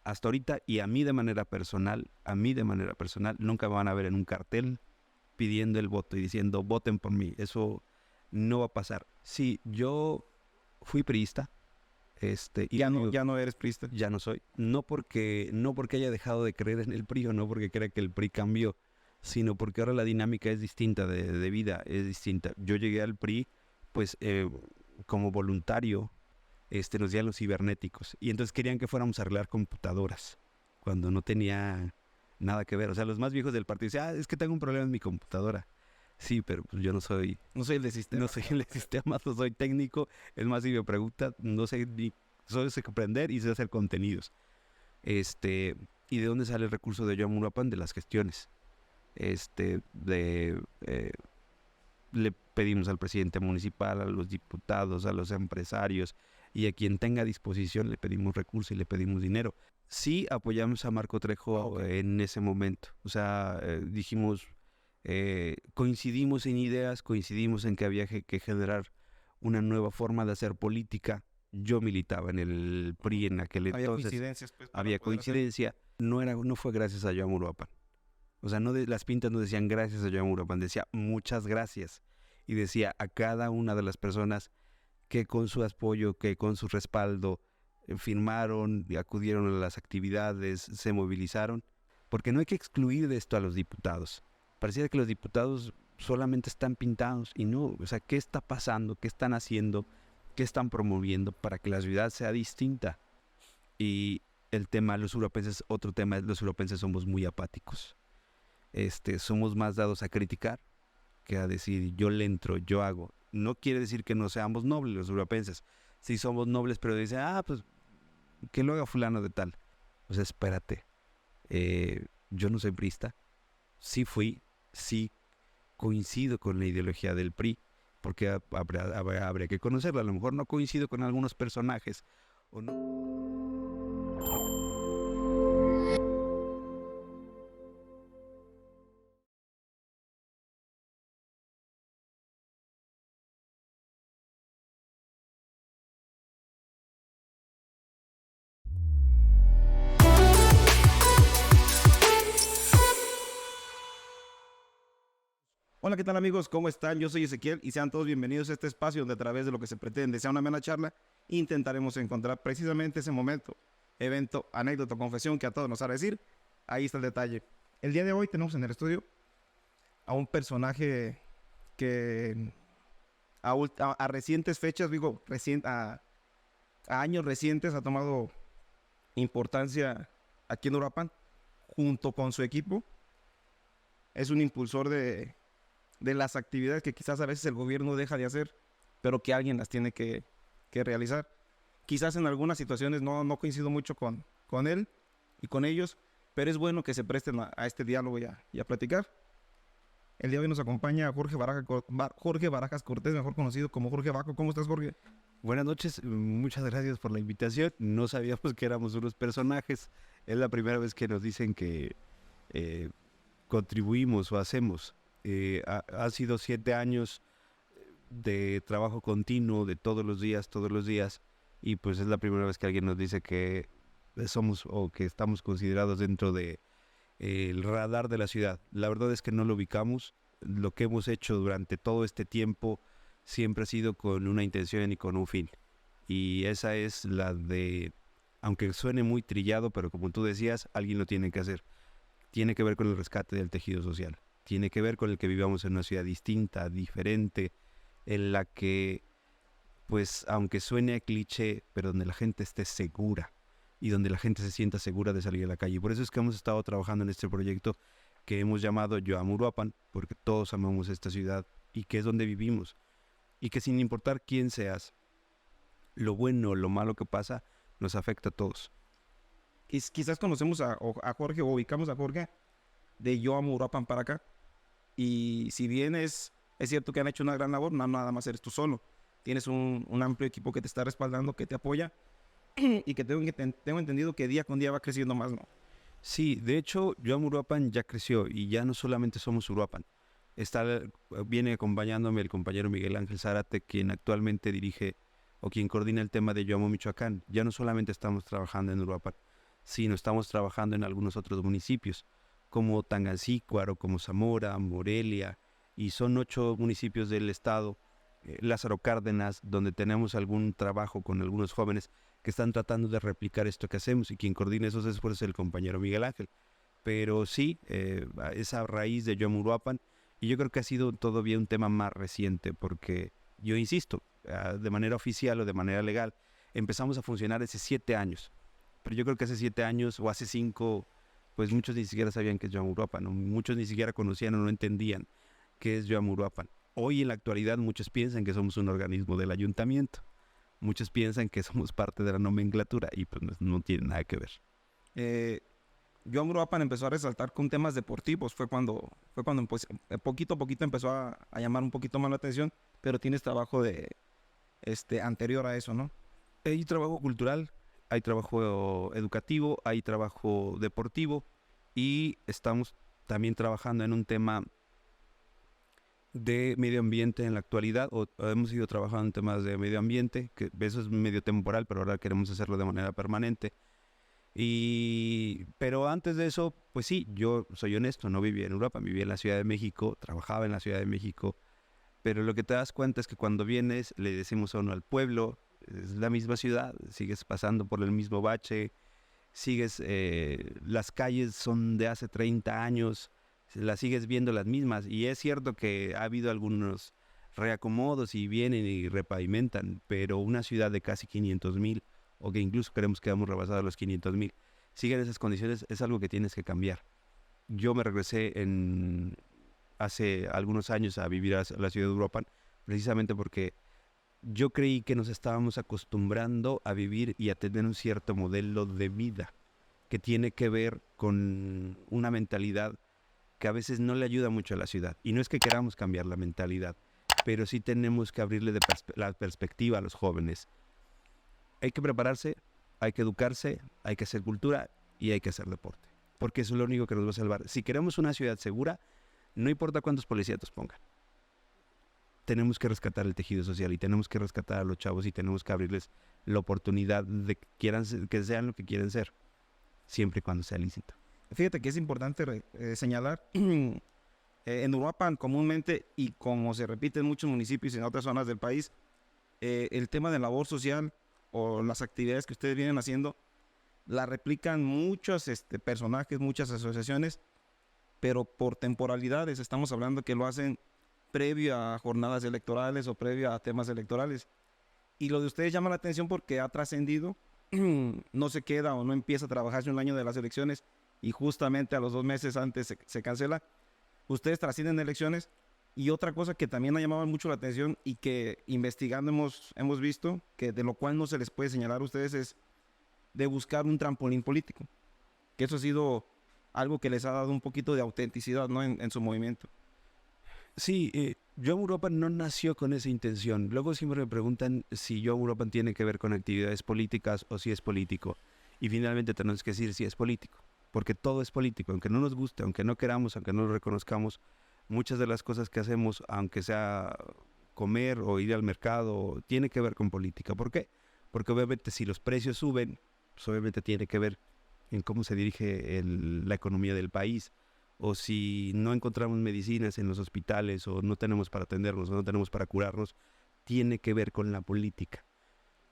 hasta ahorita, y a mí de manera personal, nunca me van a ver en un cartel pidiendo el voto y diciendo voten por mí. Eso no va a pasar. Sí, yo fui priista, y Ya no eres priista. ya no soy. No porque haya dejado de creer en el PRI o no porque crea que el PRI cambió, sino porque ahora la dinámica es distinta de vida, es distinta. Yo llegué al PRI, pues, como voluntario, nos decían los cibernéticos, y entonces querían que fuéramos a arreglar computadoras, cuando no tenía nada que ver. O sea, los más viejos del partido decían, es que tengo un problema en mi computadora. Sí, pero pues yo no soy el de sistema. no soy el de sistemas, no soy técnico. Es más, si me pregunta, no sé ni solo sé aprender y sé hacer contenidos. ¿Y de dónde sale el recurso de Yoamurapan? De las gestiones. Le pedimos al presidente municipal, a los diputados, a los empresarios y a quien tenga disposición le pedimos recursos y le pedimos dinero. Sí apoyamos a Marco Trejo en ese momento. O sea, dijimos, coincidimos en ideas, coincidimos en que había que generar una nueva forma de hacer política. Yo militaba en el PRI en aquel entonces. Había coincidencias, pues. Había coincidencia. No fue gracias a Yoamurapan. O sea, las pintas no decían gracias a Yoamurapan, decía muchas gracias. Y decía a cada una de las personas que con su apoyo, que con su respaldo, firmaron, acudieron a las actividades, se movilizaron. Porque no hay que excluir de esto a los diputados. Pareciera que los diputados solamente están pintados y no. O sea, ¿qué está pasando? ¿Qué están haciendo? ¿Qué están promoviendo para que la ciudad sea distinta? Y el tema, los uruapenses, otro tema es los uruapenses somos muy apáticos. Somos más dados a criticar que a decir yo le entro, yo hago. No quiere decir que no seamos nobles los uruapenses. Sí somos nobles, pero dicen, pues que lo haga fulano de tal. O sea, espérate. Yo no soy priista. Sí fui, sí coincido con la ideología del PRI, porque habría que conocerla. A lo mejor no coincido con algunos personajes o no. Hola, ¿qué tal amigos? ¿Cómo están? Yo soy Ezequiel y sean todos bienvenidos a este espacio donde a través de lo que se pretende sea una amena charla, intentaremos encontrar precisamente ese momento, evento, anécdota, confesión que a todos nos hará decir. Ahí está el detalle. El día de hoy tenemos en el estudio a un personaje que a recientes fechas, a años recientes ha tomado importancia aquí en Uruapan junto con su equipo. Es un impulsor de las actividades que quizás a veces el gobierno deja de hacer, pero que alguien las tiene que realizar. Quizás en algunas situaciones no coincido mucho con él y con ellos, pero es bueno que se presten a este diálogo y a platicar. El día de hoy nos acompaña Jorge Barajas Cortés, mejor conocido como Jorge Baco. ¿Cómo estás, Jorge? Buenas noches, muchas gracias por la invitación. No sabíamos que éramos unos personajes. Es la primera vez que nos dicen que contribuimos o hacemos. Ha sido 7 años de trabajo continuo, de todos los días, y pues es la primera vez que alguien nos dice que somos o que estamos considerados dentro de el radar de la ciudad. La verdad es que no lo ubicamos. Lo que hemos hecho durante todo este tiempo siempre ha sido con una intención y con un fin. Y esa es la de, aunque suene muy trillado, pero como tú decías, alguien lo tiene que hacer. Tiene que ver con el rescate del tejido social. Tiene que ver con el que vivamos en una ciudad distinta, diferente, en la que, pues, aunque suene a cliché, pero donde la gente esté segura y donde la gente se sienta segura de salir a la calle. Por eso es que hemos estado trabajando en este proyecto que hemos llamado Yoamurapan, porque todos amamos esta ciudad y que es donde vivimos. Y que sin importar quién seas, lo bueno o lo malo que pasa, nos afecta a todos. Quizás conocemos a Jorge o ubicamos a Jorge de Yoamurapan para acá. Y si bien es cierto que han hecho una gran labor, no nada más eres tú solo. Tienes un amplio equipo que te está respaldando, que te apoya y que tengo entendido que día con día va creciendo más, ¿no? Sí, de hecho, Yoamurapan ya creció y ya no solamente somos Uruapan. Viene acompañándome el compañero Miguel Ángel Zárate, quien actualmente dirige o quien coordina el tema de Yoamo Michoacán. Ya no solamente estamos trabajando en Uruapan, sino estamos trabajando en algunos otros municipios, como Tangancícuaro, como Zamora, Morelia, y son 8 municipios del estado, Lázaro Cárdenas, donde tenemos algún trabajo con algunos jóvenes que están tratando de replicar esto que hacemos, y quien coordina esos esfuerzos es el compañero Miguel Ángel. Pero sí, es a raíz de Yoamuruapan, y yo creo que ha sido todavía un tema más reciente, porque yo insisto, de manera oficial o de manera legal, empezamos a funcionar hace 7 años, pero yo creo que hace 7 años o hace 5, pues muchos ni siquiera sabían qué es Yoamuruapan, ¿no? Muchos ni siquiera conocían o no entendían qué es Yoamuruapan. Hoy en la actualidad muchos piensan que somos un organismo del ayuntamiento, muchos piensan que somos parte de la nomenclatura, y pues no tiene nada que ver. Yoamuruapan empezó a resaltar con temas deportivos, fue cuando poquito a poquito empezó a llamar un poquito más la atención, pero tienes trabajo anterior a eso, ¿no? Hay trabajo cultural, hay trabajo educativo, hay trabajo deportivo, y estamos también trabajando en un tema de medio ambiente en la actualidad, o hemos ido trabajando en temas de medio ambiente, que eso es medio temporal, pero ahora queremos hacerlo de manera permanente. Pero antes de eso, pues sí, yo soy honesto, no vivía en Europa, vivía en la Ciudad de México, trabajaba en la Ciudad de México, pero lo que te das cuenta es que cuando vienes, le decimos a uno al pueblo, es la misma ciudad, sigues pasando por el mismo bache, las calles son de hace 30 años, las sigues viendo las mismas, y es cierto que ha habido algunos reacomodos y vienen y repavimentan, pero una ciudad de casi 500,000, o que incluso queremos que hayamos rebasado los 500,000, siguen esas condiciones, es algo que tienes que cambiar. Yo me regresé hace algunos años a vivir a la ciudad de Uruapan, precisamente porque yo creí que nos estábamos acostumbrando a vivir y a tener un cierto modelo de vida que tiene que ver con una mentalidad que a veces no le ayuda mucho a la ciudad. Y no es que queramos cambiar la mentalidad, pero sí tenemos que abrirle la perspectiva a los jóvenes. Hay que prepararse, hay que educarse, hay que hacer cultura y hay que hacer deporte, porque eso es lo único que nos va a salvar. Si queremos una ciudad segura, no importa cuántos policías nos pongan, tenemos que rescatar el tejido social y tenemos que rescatar a los chavos y tenemos que abrirles la oportunidad de que sean lo que quieren ser, siempre y cuando sea lícito. Fíjate que es importante señalar, en Uruapan comúnmente, y como se repite en muchos municipios y en otras zonas del país, el tema de labor social o las actividades que ustedes vienen haciendo, la replican muchos personajes, muchas asociaciones, pero por temporalidades. Estamos hablando que lo hacen previo a jornadas electorales o previo a temas electorales. Y lo de ustedes llama la atención porque ha trascendido, no se queda o no empieza a trabajarse un año de las elecciones y justamente a los 2 meses antes se cancela. Ustedes trascienden elecciones. Y otra cosa que también ha llamado mucho la atención y que investigando hemos visto, que de lo cual no se les puede señalar a ustedes, es de buscar un trampolín político. Que eso ha sido algo que les ha dado un poquito de autenticidad, ¿no? en su movimiento. Sí, Yoamuruapan no nació con esa intención. Luego siempre me preguntan si Yoamuruapan tiene que ver con actividades políticas o si es político. Y finalmente tenemos que decir si es político, porque todo es político, aunque no nos guste, aunque no queramos, aunque no lo reconozcamos. Muchas de las cosas que hacemos, aunque sea comer o ir al mercado, tiene que ver con política. ¿Por qué? Porque obviamente si los precios suben, pues obviamente tiene que ver en cómo se dirige la economía del país. O si no encontramos medicinas en los hospitales, o no tenemos para atendernos, o no tenemos para curarnos, tiene que ver con la política.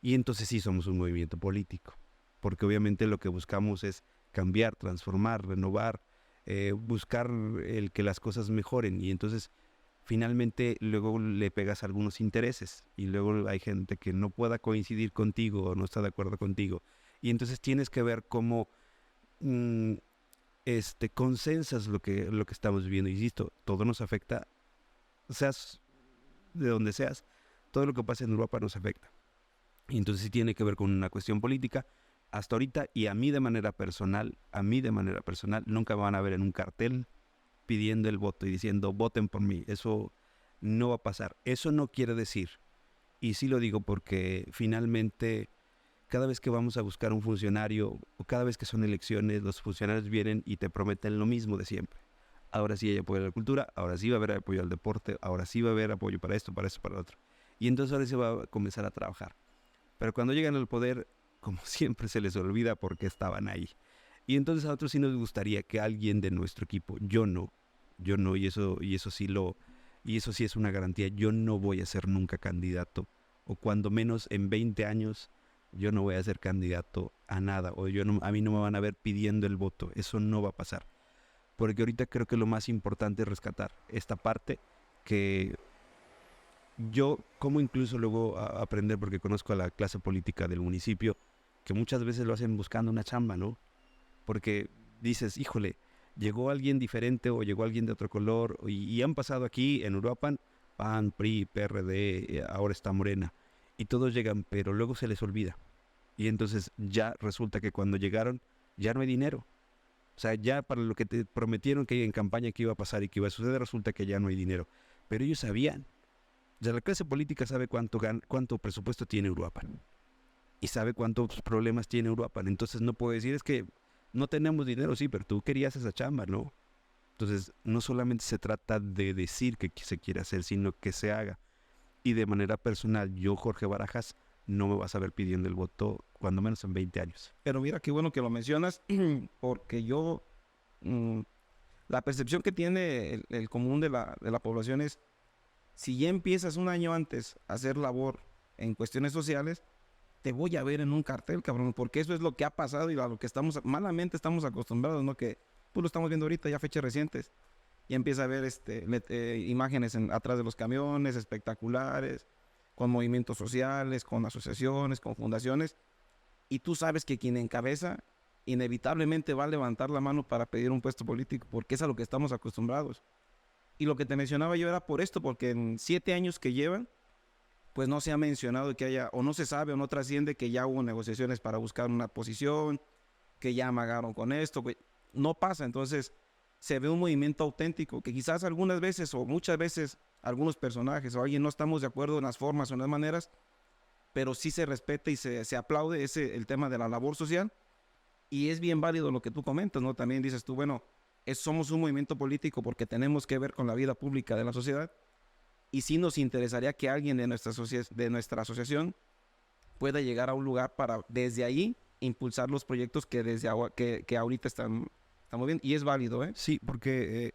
Y entonces sí somos un movimiento político, porque obviamente lo que buscamos es cambiar, transformar, renovar, buscar el que las cosas mejoren, y entonces finalmente luego le pegas algunos intereses y luego hay gente que no pueda coincidir contigo o no está de acuerdo contigo, y entonces tienes que ver cómo consensas lo que estamos viviendo. Insisto, todo nos afecta, seas de donde seas, todo lo que pasa en Europa nos afecta, y entonces sí tiene que ver con una cuestión política. Hasta ahorita, y a mí de manera personal, nunca me van a ver en un cartel pidiendo el voto y diciendo voten por mí. Eso no va a pasar. Eso no quiere decir, y sí lo digo porque finalmente cada vez que vamos a buscar un funcionario o cada vez que son elecciones, los funcionarios vienen y te prometen lo mismo de siempre. Ahora sí hay apoyo a la cultura, ahora sí va a haber apoyo al deporte, ahora sí va a haber apoyo para esto, para lo otro. Y entonces ahora se va a comenzar a trabajar. Pero cuando llegan al poder, como siempre se les olvida por qué estaban ahí. Y entonces a otros sí nos gustaría que alguien de nuestro equipo, yo no, y eso sí es una garantía, yo no voy a ser nunca candidato, o cuando menos en 20 años, yo no voy a ser candidato a nada, o a mí no me van a ver pidiendo el voto, eso no va a pasar. Porque ahorita creo que lo más importante es rescatar esta parte que yo, como incluso luego aprender, porque conozco a la clase política del municipio, que muchas veces lo hacen buscando una chamba, ¿no? Porque dices, híjole, llegó alguien diferente o llegó alguien de otro color y han pasado aquí en Uruapan, PAN, PRI, PRD, ahora está Morena, y todos llegan, pero luego se les olvida. Y entonces ya resulta que cuando llegaron ya no hay dinero. O sea, ya para lo que te prometieron que en campaña que iba a pasar y que iba a suceder, resulta que ya no hay dinero. Pero ellos sabían. O sea, la clase política sabe cuánto presupuesto tiene Uruapan. Y sabe cuántos problemas tiene Uruapan. Entonces no puede decir, es que no tenemos dinero, sí, pero tú querías esa chamba, ¿no? Entonces no solamente se trata de decir que se quiere hacer, sino que se haga. Y de manera personal, yo, Jorge Barajas, no me vas a ver pidiendo el voto, cuando menos en 20 años. Pero mira, qué bueno que lo mencionas, porque la percepción que tiene el común de la población es, si ya empiezas un año antes a hacer labor en cuestiones sociales, te voy a ver en un cartel, cabrón, porque eso es lo que ha pasado y a lo que malamente estamos acostumbrados, ¿no? Que pues lo estamos viendo ahorita, ya fechas recientes. Ya empieza a ver imágenes atrás de los camiones, espectaculares, con movimientos sociales, con asociaciones, con fundaciones. Y tú sabes que quien encabeza inevitablemente va a levantar la mano para pedir un puesto político, porque es a lo que estamos acostumbrados. Y lo que te mencionaba yo era por esto, porque en 7 años que llevan, pues no se ha mencionado que haya, o no se sabe, o no trasciende que ya hubo negociaciones para buscar una posición, que ya amagaron con esto, no pasa. Entonces se ve un movimiento auténtico, que quizás algunas veces, o muchas veces, algunos personajes o alguien no estamos de acuerdo en las formas o en las maneras, pero sí se respeta y se aplaude el tema de la labor social, y es bien válido lo que tú comentas, ¿no? También dices tú, bueno, somos un movimiento político porque tenemos que ver con la vida pública de la sociedad, y sí nos interesaría que alguien de nuestra asociación pueda llegar a un lugar para desde ahí impulsar los proyectos que ahorita estamos viendo, y es válido, ¿eh? Sí, porque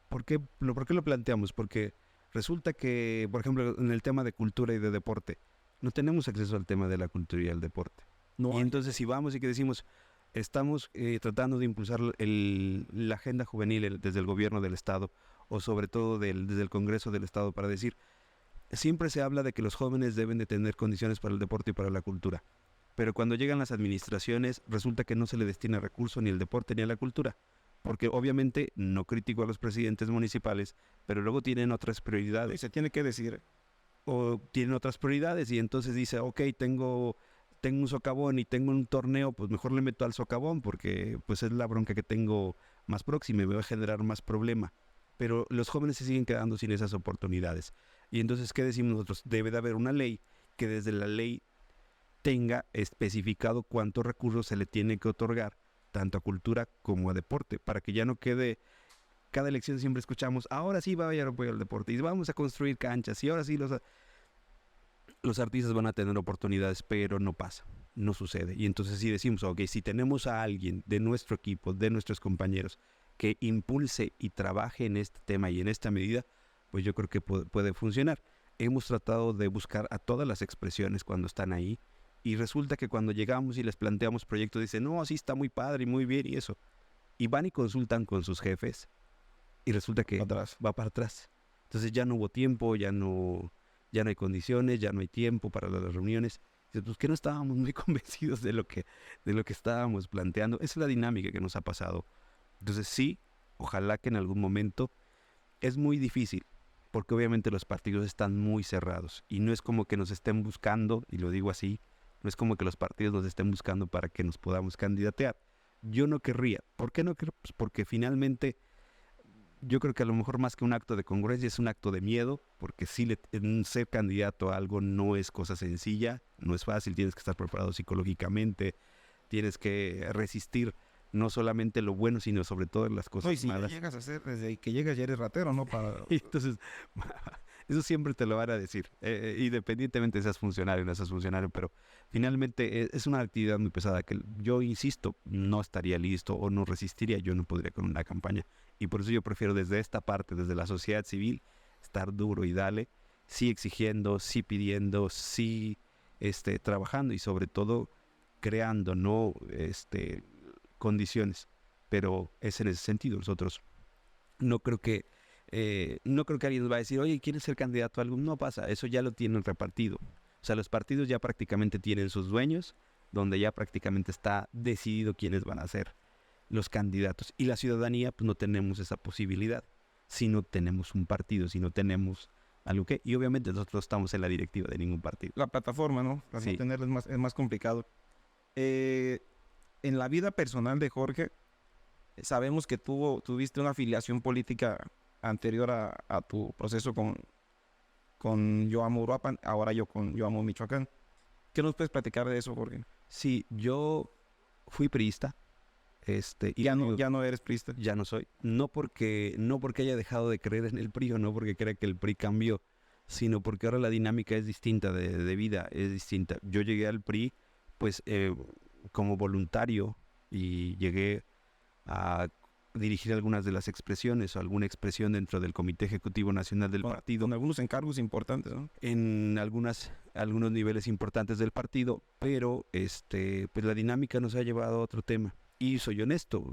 ¿por qué lo planteamos? Porque resulta que, por ejemplo, en el tema de cultura y de deporte, no tenemos acceso al tema de la cultura y al deporte. No Y hay. entonces si vamos y que decimos, estamos tratando de impulsar la agenda juvenil desde el gobierno del Estado, o sobre todo desde el Congreso del Estado, para decir, siempre se habla de que los jóvenes deben de tener condiciones para el deporte y para la cultura. Pero cuando llegan las administraciones, resulta que no se le destina recurso ni al deporte ni a la cultura. Porque obviamente no critico a los presidentes municipales, pero luego tienen otras prioridades. Se tiene que decir. O tienen otras prioridades y entonces dice, ok, tengo un socavón y tengo un torneo, pues mejor le meto al socavón porque pues es la bronca que tengo más próxima y me va a generar más problema. Pero los jóvenes se siguen quedando sin esas oportunidades. Y entonces, ¿qué decimos nosotros? Debe de haber una ley que desde la ley tenga especificado cuántos recursos se le tiene que otorgar tanto a cultura como a deporte, para que ya no quede, cada elección siempre escuchamos, ahora sí va a haber apoyo al deporte y vamos a construir canchas y ahora sí los artistas van a tener oportunidades, pero no pasa, no sucede. Y entonces si decimos, ok, si tenemos a alguien de nuestro equipo, de nuestros compañeros, que impulse y trabaje en este tema y en esta medida, pues yo creo que puede funcionar. Hemos tratado de buscar a todas las expresiones cuando están ahí, y resulta que cuando llegamos y les planteamos proyectos, dicen, no, así está muy padre y muy bien y eso. Y van y consultan con sus jefes, y resulta que va para atrás. Entonces ya no hubo tiempo, ya no hay condiciones, ya no hay tiempo para las reuniones. Dices, pues que no estábamos muy convencidos de lo que estábamos planteando. Esa es la dinámica que nos ha pasado. Entonces sí, ojalá que en algún momento, es muy difícil, porque obviamente los partidos están muy cerrados y no es como que nos estén buscando, y lo digo así, no es como que los partidos nos estén buscando para que nos podamos candidatear. Yo no querría. ¿Por qué no querría? Pues porque finalmente yo creo que a lo mejor más que un acto de congruencia es un acto de miedo, porque sí, ser candidato a algo no es cosa sencilla, no es fácil, tienes que estar preparado psicológicamente, tienes que resistir no solamente lo bueno, sino sobre todo las cosas No, y si malas. llegas a ser, desde que llegas ya eres ratero, ¿no? Y entonces, Eso siempre te lo van a decir, independientemente de seas funcionario o no seas funcionario, pero finalmente es una actividad muy pesada que yo insisto, no estaría listo o no resistiría, yo no podría con una campaña. Y por eso yo prefiero desde esta parte, desde la sociedad civil, estar duro y dale, sí exigiendo, sí pidiendo, sí trabajando y sobre todo creando, ¿no? Condiciones. Pero es en ese sentido. Nosotros no creo que no creo que alguien nos va a decir, oye, ¿quieres ser candidato a algo? No pasa, eso ya lo tienen repartido. O sea, los partidos ya prácticamente tienen sus dueños, donde ya prácticamente está decidido quiénes van a ser los candidatos. Y la ciudadanía, pues no tenemos esa posibilidad. Si no tenemos un partido, si no tenemos algo que... Y obviamente nosotros estamos en la directiva de ningún partido. La plataforma, ¿no? Para Sí. no tenerla es más complicado. En la vida personal de Jorge, sabemos que tuviste una afiliación política anterior a tu proceso con Yo Amo Uruapan, ahora con Yo Amo Michoacán. ¿Qué nos puedes platicar de eso, Jorge? Sí, yo fui priista. Y Ya no eres priista. ya no soy. No porque haya dejado de creer en el PRI o no porque crea que el PRI cambió, sino porque ahora la dinámica es distinta de vida, es distinta. Yo llegué al PRI pues como voluntario y llegué a dirigir algunas de las expresiones o alguna expresión dentro del Comité Ejecutivo Nacional del partido. Con algunos encargos importantes, ¿no? En algunos niveles importantes del partido, pero pues la dinámica nos ha llevado a otro tema. Y soy honesto,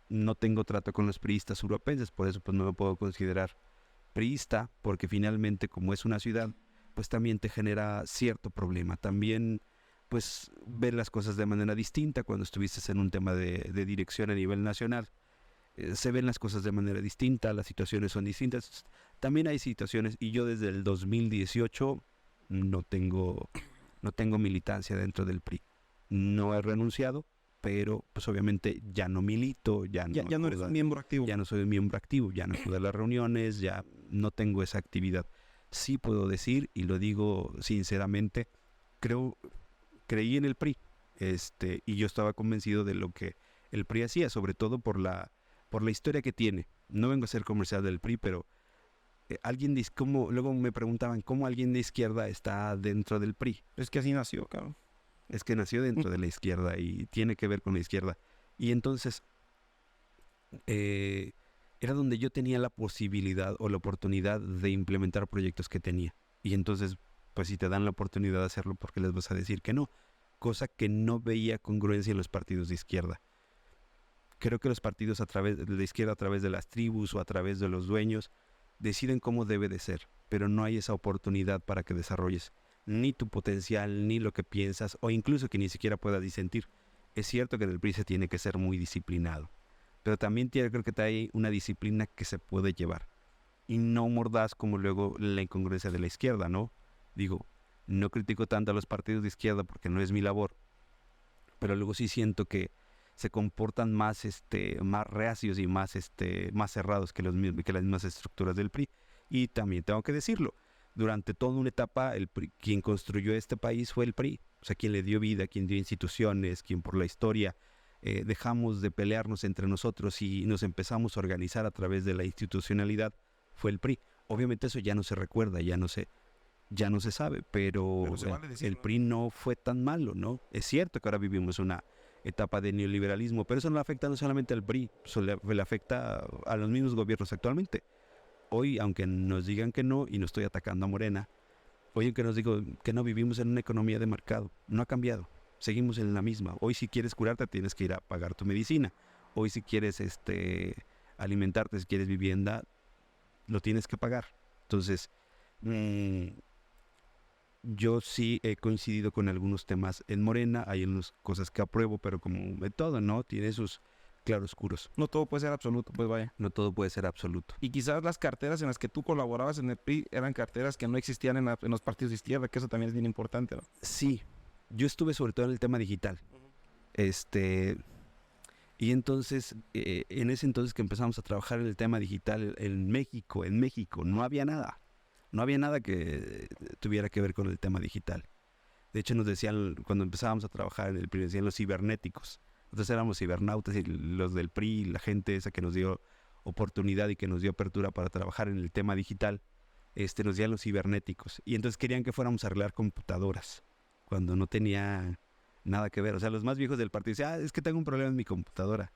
no tengo trato con los priistas uruapenses, por eso pues no me puedo considerar priista, porque finalmente como es una ciudad, pues también te genera cierto problema. También pues ver las cosas de manera distinta cuando estuviste en un tema de dirección a nivel nacional. Se ven las cosas de manera distinta, las situaciones son distintas. También hay situaciones, y yo desde el 2018 no tengo militancia dentro del PRI. No he renunciado, pero pues obviamente ya no milito, ya no eres un miembro activo. Ya no soy un miembro activo, ya no acudo a las reuniones, ya no tengo esa actividad. Sí puedo decir, y lo digo sinceramente, creí en el PRI, y yo estaba convencido de lo que el PRI hacía, sobre todo por la historia que tiene. No vengo a ser comercial del PRI, pero luego me preguntaban cómo alguien de izquierda está dentro del PRI. Es que así nació, cabrón. Es que nació dentro de la izquierda y tiene que ver con la izquierda. Y entonces era donde yo tenía la posibilidad o la oportunidad de implementar proyectos que tenía. Y entonces, pues si te dan la oportunidad de hacerlo, ¿por qué les vas a decir que no? Cosa que no veía congruencia en los partidos de izquierda. Creo que los partidos de la izquierda, a través de las tribus o a través de los dueños, deciden cómo debe de ser, pero no hay esa oportunidad para que desarrolles ni tu potencial, ni lo que piensas, o incluso que ni siquiera puedas disentir. Es cierto que en el PRI se tiene que ser muy disciplinado, pero también creo que hay una disciplina que se puede llevar, y no mordaz como luego la incongruencia de la izquierda, ¿no? Digo, no critico tanto a los partidos de izquierda porque no es mi labor, pero luego sí siento que se comportan más reacios y más cerrados que las mismas estructuras del PRI. Y también tengo que decirlo, durante toda una etapa quien construyó este país fue el PRI, o sea, quien le dio vida, quien dio instituciones, quien por la historia dejamos de pelearnos entre nosotros y nos empezamos a organizar a través de la institucionalidad, fue el PRI. Obviamente eso ya no se recuerda, ya no se sabe, pero se vale decirlo. El PRI no fue tan malo, ¿no? Es cierto que ahora vivimos una etapa de neoliberalismo, pero eso no le afecta no solamente al PRI, eso le afecta a los mismos gobiernos actualmente. Hoy, aunque nos digan que no, y no estoy atacando a Morena, hoy aunque nos digan que no, vivimos en una economía de mercado, no ha cambiado, seguimos en la misma. Hoy si quieres curarte tienes que ir a pagar tu medicina, hoy si quieres alimentarte, si quieres vivienda, lo tienes que pagar. Entonces, yo sí he coincidido con algunos temas en Morena, hay unas cosas que apruebo, pero como de todo, ¿no? Tiene sus claroscuros. No todo puede ser absoluto, pues vaya. No todo puede ser absoluto. Y quizás las carteras en las que tú colaborabas en el PRI eran carteras que no existían en los partidos de izquierda, que eso también es bien importante, ¿no? Sí, yo estuve sobre todo en el tema digital. Y entonces, en ese entonces que empezamos a trabajar en el tema digital en México, no había nada. No había nada que tuviera que ver con el tema digital. De hecho, nos decían, cuando empezábamos a trabajar en el PRI, decían los cibernéticos. Entonces éramos cibernautas y los del PRI, la gente esa que nos dio oportunidad y que nos dio apertura para trabajar en el tema digital, nos decían los cibernéticos. Y entonces querían que fuéramos a arreglar computadoras, cuando no tenía nada que ver. O sea, los más viejos del partido decían, es que tengo un problema en mi computadora.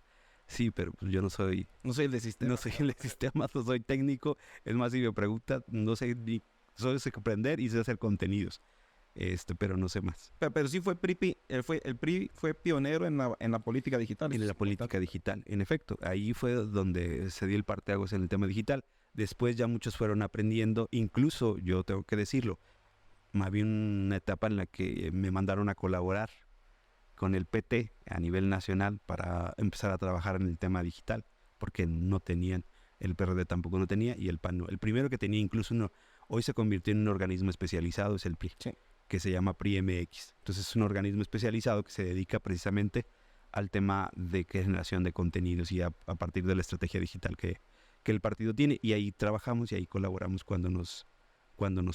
Sí, pero pues yo no soy el de sistema. no soy el de sistemas, no soy técnico. Es más, si me pregunta, no sé ni, solo sé aprender y sé hacer contenidos. Pero no sé más. Pero sí fue el PRI fue pionero en la política digital. En la política digital, en efecto, ahí fue donde se dio el parteaguas en el tema digital. Después ya muchos fueron aprendiendo, incluso yo tengo que decirlo, había una etapa en la que me mandaron a colaborar con el PT a nivel nacional para empezar a trabajar en el tema digital, porque no tenían, el PRD tampoco no tenía y el PAN no. El primero que tenía incluso hoy se convirtió en un organismo especializado, es el PRI, Sí. que se llama PRI-MX. Entonces es un organismo especializado que se dedica precisamente al tema de generación de contenidos y a partir de la estrategia digital que el partido tiene, y ahí trabajamos y ahí colaboramos cuando nos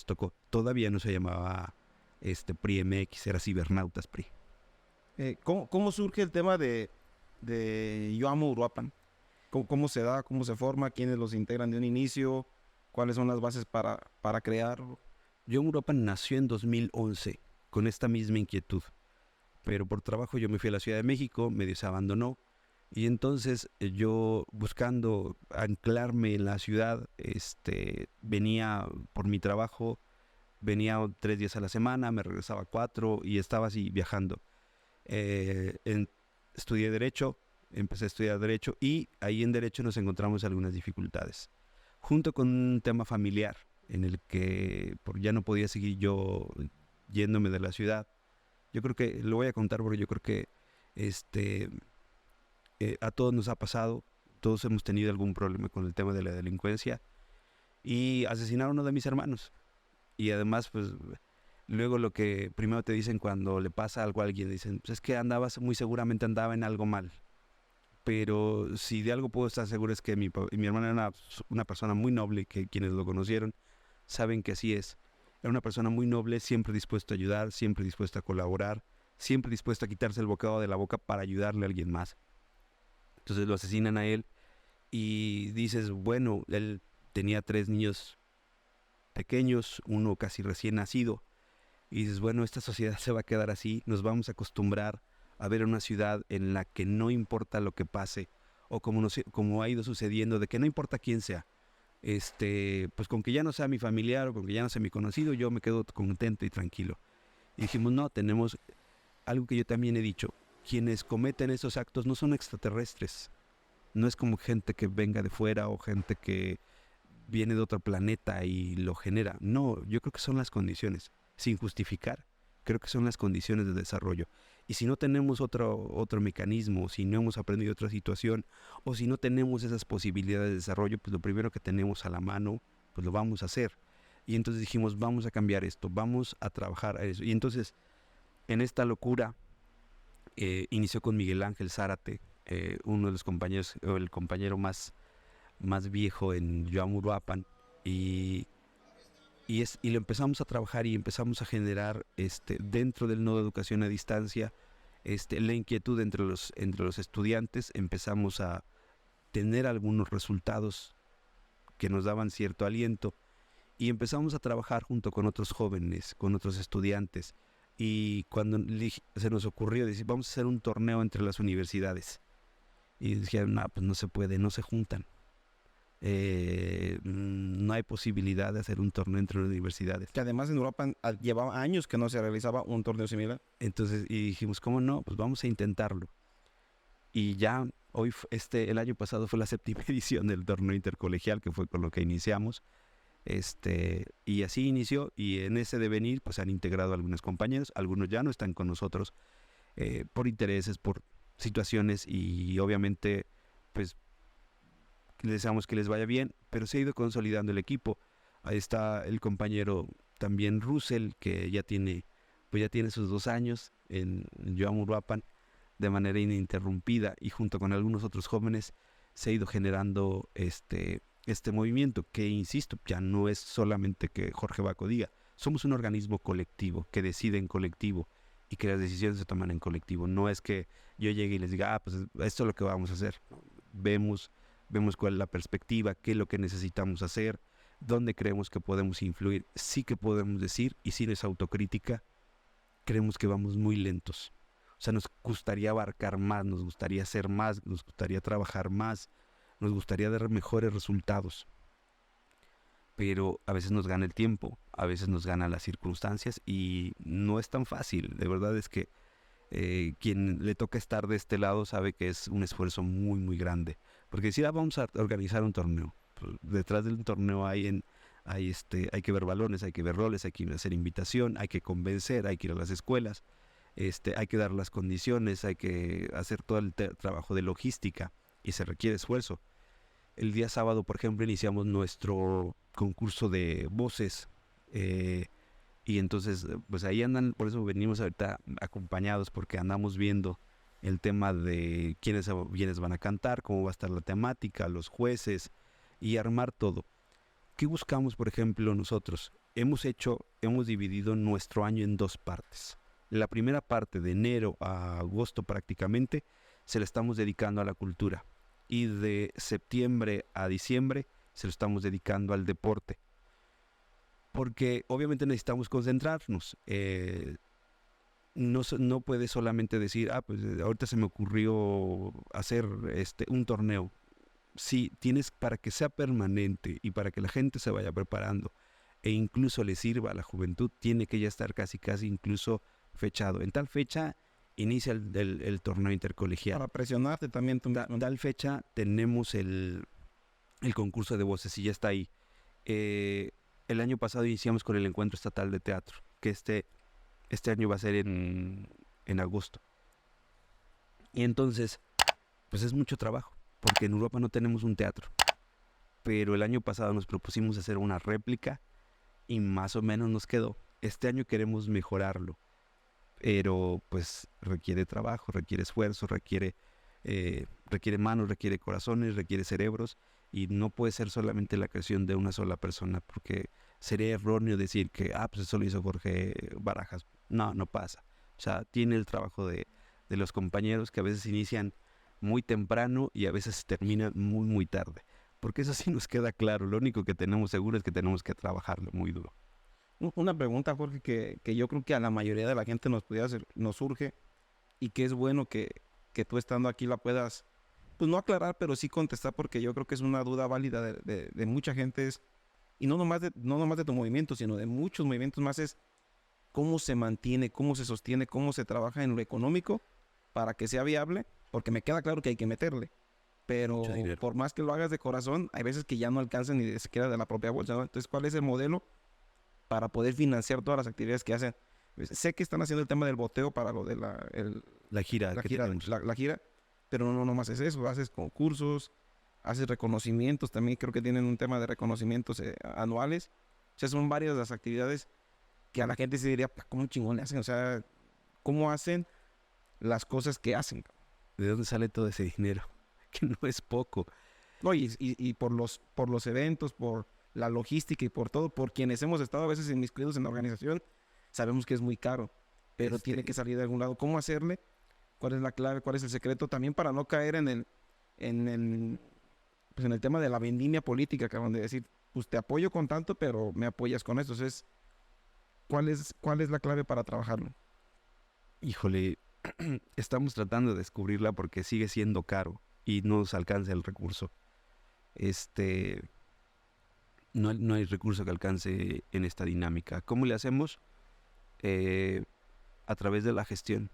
tocó. Todavía no se llamaba PRI-MX, era Cibernautas PRI. ¿Cómo surge el tema de Yo Amo Uruapan? ¿Cómo se da? ¿Cómo se forma? ¿Quiénes los integran de un inicio? ¿Cuáles son las bases para crearlo? Yo Uruapan nació en 2011 con esta misma inquietud, pero por trabajo yo me fui a la Ciudad de México, medio se abandonó, y entonces yo buscando anclarme en la ciudad, venía por mi trabajo, venía 3 días a la semana, me regresaba 4 y estaba así viajando. Estudié Derecho, empecé a estudiar Derecho y ahí en Derecho nos encontramos algunas dificultades, junto con un tema familiar en el que ya no podía seguir yo yéndome de la ciudad. Yo creo que, lo voy a contar porque yo creo que a todos nos ha pasado, todos hemos tenido algún problema con el tema de la delincuencia y asesinaron a uno de mis hermanos. Y además, pues, luego lo que primero te dicen cuando le pasa algo a alguien, dicen, pues es que muy seguramente andaba en algo mal. Pero si de algo puedo estar seguro es que mi hermano era una persona muy noble, que quienes lo conocieron saben que así es. Era una persona muy noble, siempre dispuesto a ayudar, siempre dispuesto a colaborar, siempre dispuesto a quitarse el bocado de la boca para ayudarle a alguien más. Entonces lo asesinan a él y dices, bueno, él tenía 3 niños pequeños, uno casi recién nacido, y dices, bueno, esta sociedad se va a quedar así, nos vamos a acostumbrar a ver una ciudad en la que no importa lo que pase, o como ha ido sucediendo, de que no importa quién sea, pues con que ya no sea mi familiar o con que ya no sea mi conocido, yo me quedo contento y tranquilo. Y dijimos, no, tenemos algo que yo también he dicho, quienes cometen esos actos no son extraterrestres, no es como gente que venga de fuera o gente que viene de otro planeta y lo genera. No, yo creo que son las condiciones, sin justificar, creo que son las condiciones de desarrollo. Y si no tenemos otro mecanismo, si no hemos aprendido otra situación, o si no tenemos esas posibilidades de desarrollo, pues lo primero que tenemos a la mano, pues lo vamos a hacer. Y entonces dijimos, vamos a cambiar esto, vamos a trabajar a eso. Y entonces, en esta locura, inició con Miguel Ángel Zárate, uno de los compañeros, o el compañero más viejo en Yo Amo Uruapan, y lo empezamos a trabajar y empezamos a generar dentro del nodo de educación a distancia la inquietud entre los estudiantes. Empezamos a tener algunos resultados que nos daban cierto aliento y empezamos a trabajar junto con otros jóvenes, con otros estudiantes, y cuando se nos ocurrió decir, vamos a hacer un torneo entre las universidades, y dijeron, no, pues no se puede, no se juntan. No hay posibilidad de hacer un torneo entre universidades. Que además en Europa llevaba años que no se realizaba un torneo similar. Entonces, y dijimos, ¿cómo no? Pues vamos a intentarlo. Y ya hoy, el año pasado fue la 7ª edición del torneo intercolegial, que fue con lo que iniciamos. Y así inició, y en ese devenir pues han integrado algunos compañeros, algunos ya no están con nosotros por intereses, por situaciones, y obviamente pues les deseamos que les vaya bien, pero se ha ido consolidando el equipo. Ahí está el compañero también Russell, que ya tiene sus 2 años en Yo Amo Uruapan de manera ininterrumpida, y junto con algunos otros jóvenes se ha ido generando este movimiento, que insisto, ya no es solamente que Jorge Baco diga, somos un organismo colectivo, que decide en colectivo y que las decisiones se toman en colectivo. No es que yo llegue y les diga, pues esto es lo que vamos a hacer. Vemos cuál es la perspectiva, qué es lo que necesitamos hacer, ¿Dónde creemos que podemos influir? Sí que podemos decir, y sin esa autocrítica, creemos que vamos muy lentos. O sea, nos gustaría abarcar más, nos gustaría hacer más, nos gustaría trabajar más, nos gustaría dar mejores resultados. Pero a veces nos gana el tiempo, a veces nos ganan las circunstancias y no es tan fácil. De verdad es que quien le toca estar de este lado sabe que es un esfuerzo muy, muy grande. Porque decir, vamos a organizar un torneo. Pues, detrás del torneo hay que ver balones, hay que ver roles, hay que hacer invitación, hay que convencer, hay que ir a las escuelas, hay que dar las condiciones, hay que hacer todo el trabajo de logística y se requiere esfuerzo. El día sábado, por ejemplo, iniciamos nuestro concurso de voces. Y entonces, pues ahí andan, por eso venimos ahorita acompañados, porque andamos viendo el tema de quiénes van a cantar, cómo va a estar la temática, los jueces y armar todo. ¿Qué buscamos, por ejemplo, nosotros? Hemos dividido nuestro año en 2 partes. La primera parte, de enero a agosto prácticamente, se la estamos dedicando a la cultura. Y de septiembre a diciembre se lo estamos dedicando al deporte. Porque obviamente necesitamos concentrarnos. No puedes solamente decir, pues ahorita se me ocurrió hacer un torneo. Sí, tienes, para que sea permanente y para que la gente se vaya preparando e incluso le sirva a la juventud, tiene que ya estar casi incluso fechado. En tal fecha inicia el torneo intercolegial. Para presionarte también tú mismo. Tal fecha tenemos el concurso de voces y ya está ahí. El año pasado iniciamos con el encuentro estatal de teatro, que este año va a ser en agosto. Y entonces, pues es mucho trabajo, porque en Europa no tenemos un teatro. Pero el año pasado nos propusimos hacer una réplica y más o menos nos quedó. Este año queremos mejorarlo, pero pues requiere trabajo, requiere esfuerzo, requiere manos, requiere corazones, requiere cerebros, y no puede ser solamente la creación de una sola persona, porque sería erróneo decir que pues eso lo hizo Jorge Barajas. No pasa. O sea, tiene el trabajo de los compañeros, que a veces inician muy temprano y a veces terminan muy, muy tarde. Porque eso sí nos queda claro. Lo único que tenemos seguro es que tenemos que trabajarlo muy duro. Una pregunta, Jorge, que yo creo que a la mayoría de la gente nos surge, y que es bueno que tú estando aquí la puedas, pues no aclarar, pero sí contestar, porque yo creo que es una duda válida de mucha gente, y no nomás de tu movimiento, sino de muchos movimientos más, es cómo se mantiene, cómo se sostiene, cómo se trabaja en lo económico para que sea viable, porque me queda claro que hay que meterle, pero por más que lo hagas de corazón, hay veces que ya no alcanzan ni siquiera de la propia bolsa, ¿no? Entonces, ¿cuál es el modelo para poder financiar todas las actividades que hacen? Sé que están haciendo el tema del boteo para lo de la gira, la gira, pero no nomás es eso, haces concursos, haces reconocimientos, también creo que tienen un tema de reconocimientos anuales. O sea, son varias las actividades que a la gente se diría, ¿cómo chingón le hacen? O sea, ¿cómo hacen las cosas que hacen? ¿De dónde sale todo ese dinero? Que no es poco. No, y por los eventos, por la logística y por todo, por quienes hemos estado a veces inmiscuidos en la organización, sabemos que es muy caro, pero tiene que salir de algún lado. ¿Cómo hacerle? ¿Cuál es la clave? ¿Cuál es el secreto? También para no caer en el tema de la vendimia política, que acaban de decir, pues te apoyo con tanto, pero me apoyas con esto. Entonces, ¿cuál es la clave para trabajarlo? Híjole, estamos tratando de descubrirla porque sigue siendo caro y no nos alcanza el recurso. No hay recurso que alcance en esta dinámica. ¿Cómo le hacemos? A través de la gestión.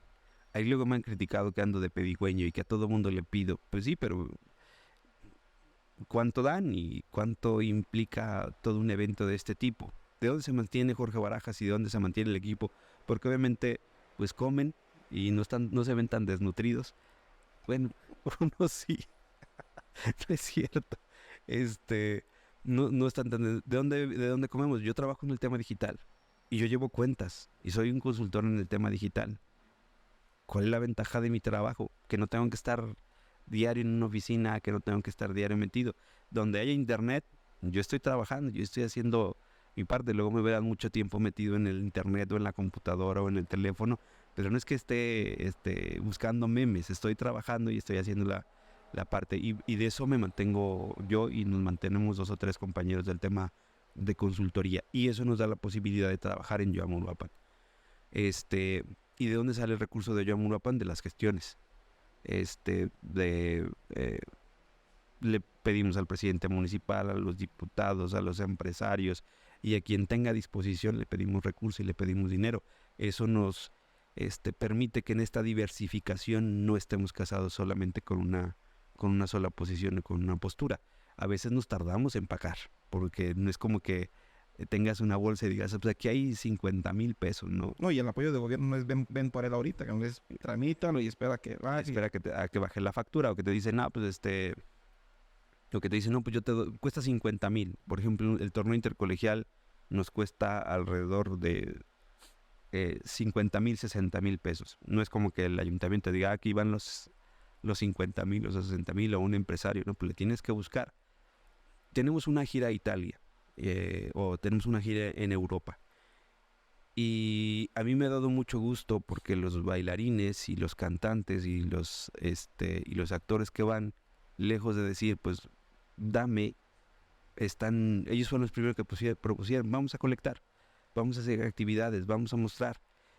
Ahí luego me han criticado que ando de pedigüeño y que a todo mundo le pido. Pues sí, pero ¿cuánto dan y cuánto implica todo un evento de este tipo? ¿De dónde se mantiene Jorge Barajas y de dónde se mantiene el equipo? Porque obviamente pues comen y no se ven tan desnutridos. Bueno, uno sí. No es cierto. No están tan... ¿De dónde comemos? Yo trabajo en el tema digital y yo llevo cuentas y soy un consultor en el tema digital. ¿Cuál es la ventaja de mi trabajo? Que no tengo que estar diario en una oficina, que no tengo que estar diario metido. Donde haya internet, yo estoy trabajando, yo estoy haciendo mi parte. Luego me verán mucho tiempo metido en el internet o en la computadora o en el teléfono, pero no es que esté buscando memes, estoy trabajando y estoy haciendo la parte. Y de eso me mantengo yo y nos mantenemos 2 o 3 compañeros del tema de consultoría. Y eso nos da la posibilidad de trabajar en Yoam Uruapan. ¿Y de dónde sale el recurso de Yoam Uruapan? De las gestiones. Le pedimos al presidente municipal, a los diputados, a los empresarios y a quien tenga disposición le pedimos recursos y le pedimos dinero. Eso nos permite que en esta diversificación no estemos casados solamente con una sola posición o con una postura. A veces nos tardamos en pagar, porque no es como que tengas una bolsa y digas, pues aquí hay 50,000 pesos, ¿no? No, y el apoyo del gobierno no es ven por él ahorita, que no es tramítalo y espera que baje. Espera a que baje la factura, o que te dicen, pues lo que te dicen, no, pues cuesta 50,000. Por ejemplo, el torneo intercolegial nos cuesta alrededor de 50,000, 60,000 pesos. No es como que el ayuntamiento diga, aquí van los 50,000, los 60,000, o un empresario, no, pues le tienes que buscar. Tenemos una gira a Italia, o tenemos una gira en Europa. Y a mí me ha dado mucho gusto porque los bailarines y los cantantes y los actores que van, lejos de decir, pues dame, ellos fueron los primeros que propusieron, vamos a colectar, vamos a hacer actividades, vamos a mostrar.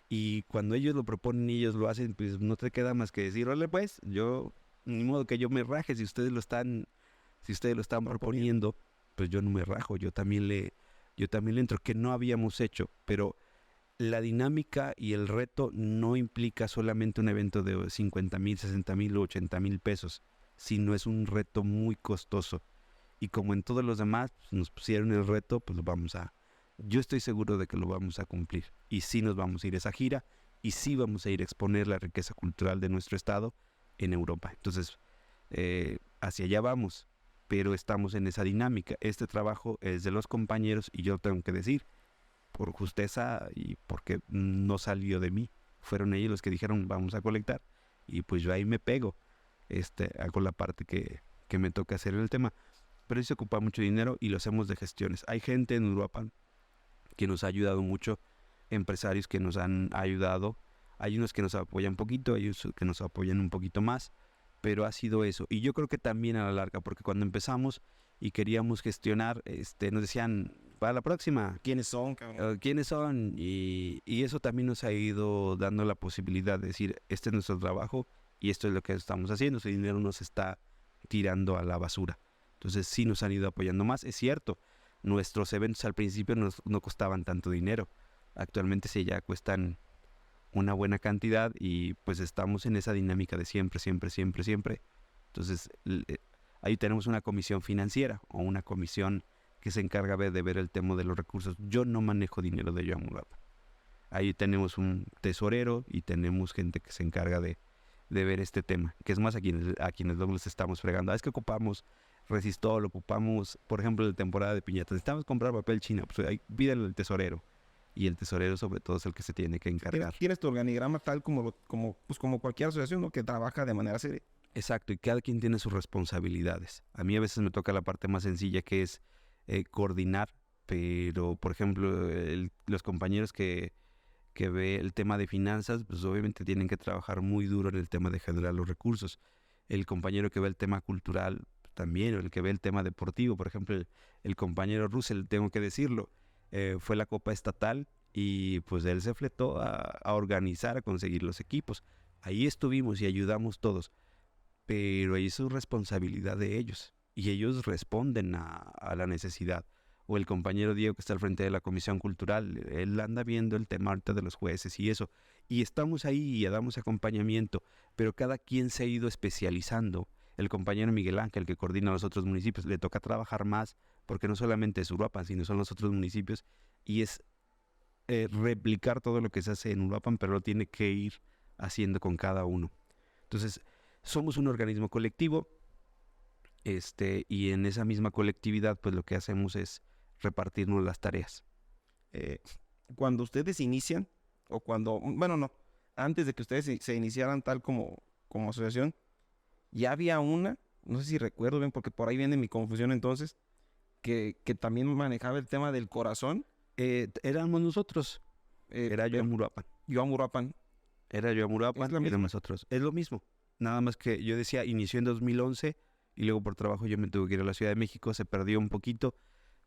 Y cuando ellos lo proponen y ellos lo hacen, pues no te queda más que decir, órale pues, ni modo que yo me raje, si ustedes lo están proponiendo, pues yo no me rajo, yo también le entro, que no habíamos hecho. Pero la dinámica y el reto no implica solamente un evento de 50,000, 60,000 o 80,000 pesos, sino es un reto muy costoso. Y como en todos los demás, pues, nos pusieron el reto, pues yo estoy seguro de que lo vamos a cumplir. Y sí nos vamos a ir a esa gira, y sí vamos a ir a exponer la riqueza cultural de nuestro estado en Europa. Entonces, hacia allá vamos, pero estamos en esa dinámica. Este trabajo es de los compañeros, y yo tengo que decir, por justeza y porque no salió de mí, fueron ellos los que dijeron, vamos a colectar, y pues yo ahí me pego, hago la parte que me toca hacer en el tema. Pero sí se ocupa mucho dinero y lo hacemos de gestiones. Hay gente en Uruapan que nos ha ayudado mucho, empresarios que nos han ayudado. Hay unos que nos apoyan un poquito, hay otros que nos apoyan un poquito más, pero ha sido eso. Y yo creo que también a la larga, porque cuando empezamos y queríamos gestionar, nos decían, para la próxima, ¿Quiénes son, cabrón? ¿quiénes son? Y eso también nos ha ido dando la posibilidad de decir, este es nuestro trabajo y esto es lo que estamos haciendo. Ese dinero nos está tirando a la basura. Entonces sí nos han ido apoyando más. Es cierto, nuestros eventos al principio no costaban tanto dinero. Actualmente sí ya cuestan una buena cantidad, y pues estamos en esa dinámica de siempre. Entonces ahí tenemos una comisión financiera o una comisión que se encarga de ver el tema de los recursos. Yo no manejo dinero de Yoam Uruapan. Ahí tenemos un tesorero y tenemos gente que se encarga de ver este tema, que es más a quienes luego les estamos fregando. Es que ocupamos resistol, ocupamos, por ejemplo, en la temporada de piñatas, necesitamos comprar papel china, pues ahí pídelo al tesorero, y el tesorero sobre todo es el que se tiene que encargar. Tienes tu organigrama tal como cualquier asociación, ¿no?, que trabaja de manera seria. Exacto, y cada quien tiene sus responsabilidades. A mí a veces me toca la parte más sencilla, que es coordinar, pero por ejemplo los compañeros que ve el tema de finanzas, pues obviamente tienen que trabajar muy duro en el tema de generar los recursos. El compañero que ve el tema cultural también, o el que ve el tema deportivo, por ejemplo el compañero Russell, tengo que decirlo, fue la Copa Estatal y pues él se fletó a organizar, a conseguir los equipos. Ahí estuvimos y ayudamos todos, pero ahí es su responsabilidad de ellos y ellos responden a la necesidad. O el compañero Diego, que está al frente de la Comisión Cultural, él anda viendo el tema ahorita de los jueces y eso, y estamos ahí y damos acompañamiento, pero cada quien se ha ido especializando. El compañero Miguel Ángel, que coordina los otros municipios, le toca trabajar más, porque no solamente es Uruapan, sino son los otros municipios, y es replicar todo lo que se hace en Uruapan, pero lo tiene que ir haciendo con cada uno. Entonces, somos un organismo colectivo, y en esa misma colectividad, pues lo que hacemos es repartirnos las tareas. Cuando ustedes inician, o antes de que ustedes se iniciaran tal como asociación, ya había una, no sé si recuerdo bien, porque por ahí viene mi confusión entonces, que también manejaba el tema del corazón. Éramos nosotros. Era Yoam Uruapan. Yoam Uruapan. Era Yoam Uruapan, éramos nosotros. Es lo mismo. Nada más que yo decía, inició en 2011 y luego por trabajo yo me tuve que ir a la Ciudad de México, se perdió un poquito,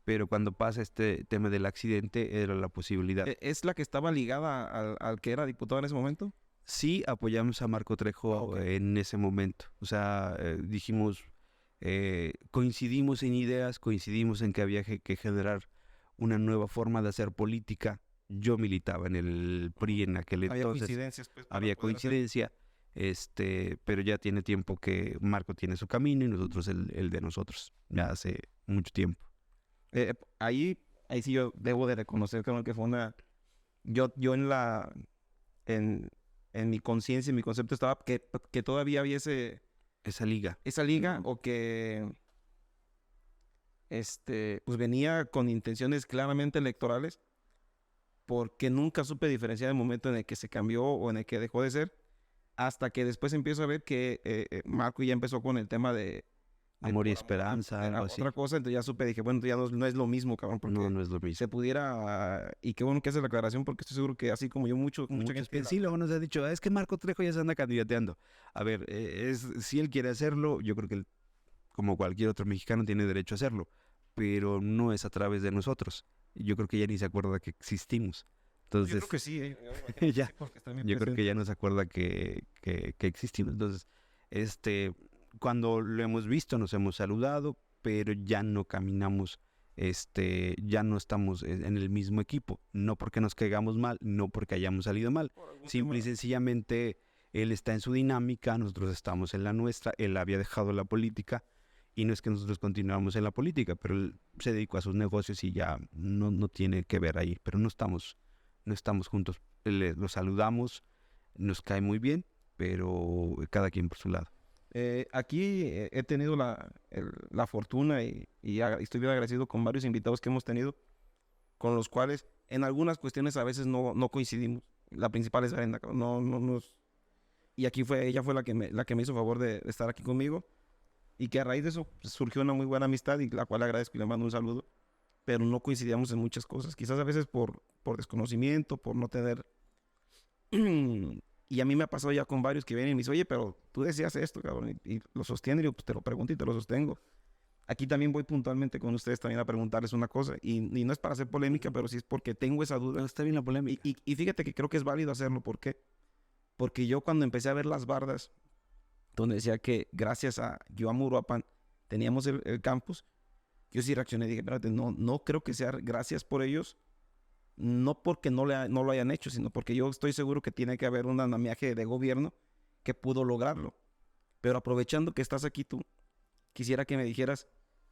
pero cuando pasa este tema del accidente era la posibilidad. ¿Es la que estaba ligada al que era diputado en ese momento? Sí apoyamos a Marco Trejo en ese momento. O sea, dijimos, coincidimos en ideas, coincidimos en que había que generar una nueva forma de hacer política. Yo militaba en el PRI en aquel Había entonces. coincidencias, pues, para Había poder hacer. coincidencia, pero ya tiene tiempo que Marco tiene su camino y nosotros el de nosotros. Ya hace mucho tiempo. Ahí sí yo debo de reconocer, creo que fue una... Yo en mi conciencia, en mi concepto estaba que todavía había Esa liga. esa liga o que pues venía con intenciones claramente electorales, porque nunca supe diferenciar el momento en el que se cambió o en el que dejó de ser, hasta que después empiezo a ver que Marco ya empezó con el tema de Amor y por esperanza, era algo así. otra cosa, entonces ya supe, dije, bueno, ya no es lo mismo, cabrón, porque No es lo mismo. se pudiera, y qué bueno que hace la aclaración, porque estoy seguro que así como yo, mucha Muchos gente... que sí, luego nos ha dicho, es que Marco Trejo ya se anda candidateando. A ver, si él quiere hacerlo, yo creo que él, como cualquier otro mexicano, tiene derecho a hacerlo, pero no es a través de nosotros. Yo creo que ya ni se acuerda que existimos. Entonces, Yo creo que sí, ya, porque está bien yo creo que presente. ya no se acuerda que existimos. Entonces, cuando lo hemos visto, nos hemos saludado, pero ya no caminamos, ya no estamos en el mismo equipo. No porque nos caigamos mal, no porque hayamos salido mal. Por algún Simple y tema. sencillamente, él está en su dinámica, nosotros estamos en la nuestra, él había dejado la política, y no es que nosotros continuamos en la política, pero él se dedicó a sus negocios y ya no tiene que ver ahí, pero no estamos juntos. Lo saludamos, nos cae muy bien, pero cada quien por su lado. Aquí he tenido la fortuna y estoy bien agradecido con varios invitados que hemos tenido, con los cuales en algunas cuestiones a veces no coincidimos. La principal es Brenda, cabrón, no nos... Y aquí ella fue la que me hizo favor de estar aquí conmigo, y que a raíz de eso pues, surgió una muy buena amistad, y la cual agradezco y le mando un saludo, pero no coincidíamos en muchas cosas, quizás a veces por desconocimiento, por no tener... Y a mí me ha pasado ya con varios que vienen y me dicen, oye, pero tú decías esto, cabrón, y lo sostienen, y yo, pues te lo pregunto y te lo sostengo. Aquí también voy puntualmente con ustedes también a preguntarles una cosa, y no es para hacer polémica, pero sí es porque tengo esa duda. No, está bien la polémica. Y fíjate que creo que es válido hacerlo. ¿Por qué? Porque yo cuando empecé a ver las bardas, donde decía que gracias a Yoam Uruapan teníamos el campus, yo sí reaccioné y dije, espérate, no creo que sea gracias por ellos, no porque no lo hayan hecho, sino porque yo estoy seguro que tiene que haber un andamiaje de gobierno que pudo lograrlo. Pero aprovechando que estás aquí tú, quisiera que me dijeras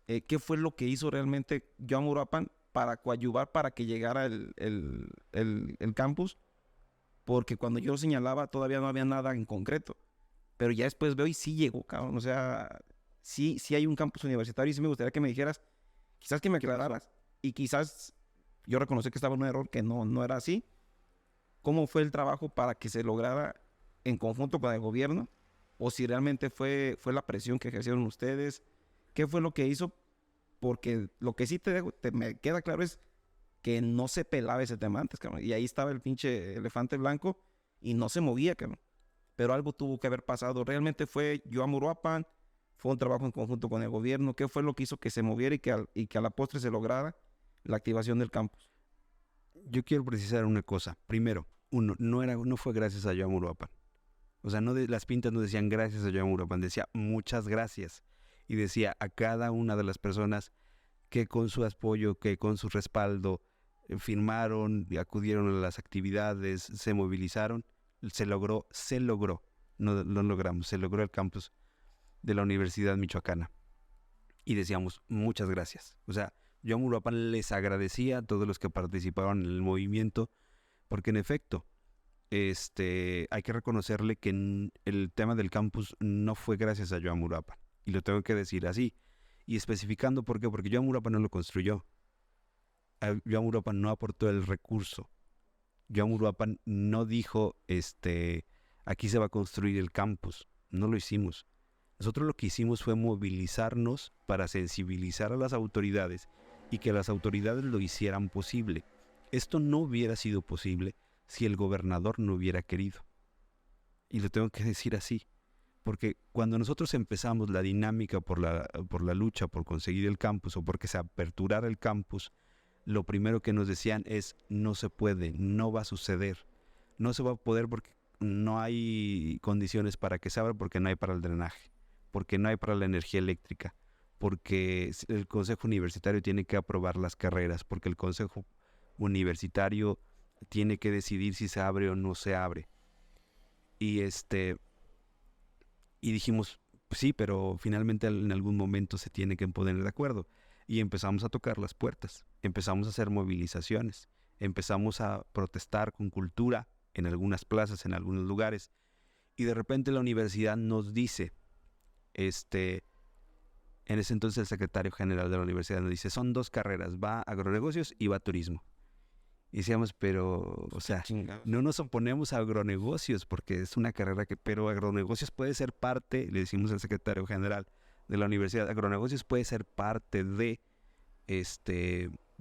qué fue lo que hizo realmente Yoam Uruapan para coadyuvar para que llegara el campus, porque cuando yo lo señalaba todavía no había nada en concreto, pero ya después veo y sí llegó, cabrón. O sea, sí hay un campus universitario, y sí me gustaría que me dijeras, quizás que me aclararas, y quizás yo reconocí que estaba en un error, que no era así. ¿Cómo fue el trabajo para que se lograra en conjunto con el gobierno? O si realmente fue la presión que ejercieron ustedes. ¿Qué fue lo que hizo? Porque lo que sí me queda claro es que no se pelaba ese tema antes, cabrón. Y ahí estaba el pinche elefante blanco y no se movía, cabrón. Pero algo tuvo que haber pasado. ¿Realmente fue Yoam Uruapan? ¿Fue un trabajo en conjunto con el gobierno? ¿Qué fue lo que hizo que se moviera y que a la postre se lograra la activación del campus? Yo quiero precisar una cosa. Primero, no fue gracias a Yoam Uruapan. O sea, las pintas no decían gracias a Yoam Uruapan, decía muchas gracias. Y decía a cada una de las personas que con su apoyo, que con su respaldo, firmaron, acudieron a las actividades, se movilizaron, se logró, no lo logramos, se logró el campus de la Universidad Michoacana. Y decíamos muchas gracias. O sea, Yoam Uruapan les agradecía a todos los que participaron en el movimiento, porque en efecto, hay que reconocerle que el tema del campus no fue gracias a Yoam Uruapan. Y lo tengo que decir así. Y especificando por qué, porque Yoam Uruapan no lo construyó. Yoam Uruapan no aportó el recurso. Yoam Uruapan no dijo, aquí se va a construir el campus. No lo hicimos. Nosotros lo que hicimos fue movilizarnos para sensibilizar a las autoridades y que las autoridades lo hicieran posible. Esto no hubiera sido posible si el gobernador no hubiera querido. Y lo tengo que decir así. Porque cuando nosotros empezamos la dinámica por la lucha por conseguir el campus o porque se aperturara el campus, lo primero que nos decían es: no se puede, no va a suceder, no se va a poder porque no hay condiciones para que se abra, porque no hay para el drenaje, porque no hay para la energía eléctrica, porque el Consejo Universitario tiene que aprobar las carreras, porque el Consejo Universitario tiene que decidir si se abre o no se abre. Y y dijimos, pues sí, pero finalmente en algún momento se tiene que poner de acuerdo. Y empezamos a tocar las puertas, empezamos a hacer movilizaciones, empezamos a protestar con cultura en algunas plazas, en algunos lugares. Y de repente la universidad nos dice, en ese entonces el secretario general de la universidad nos dice: son 2 carreras, va agronegocios y va turismo. Y decíamos, pero, o sea, no nos oponemos a agronegocios porque es una carrera pero agronegocios puede ser parte, le decimos al secretario general de la universidad, agronegocios puede ser parte de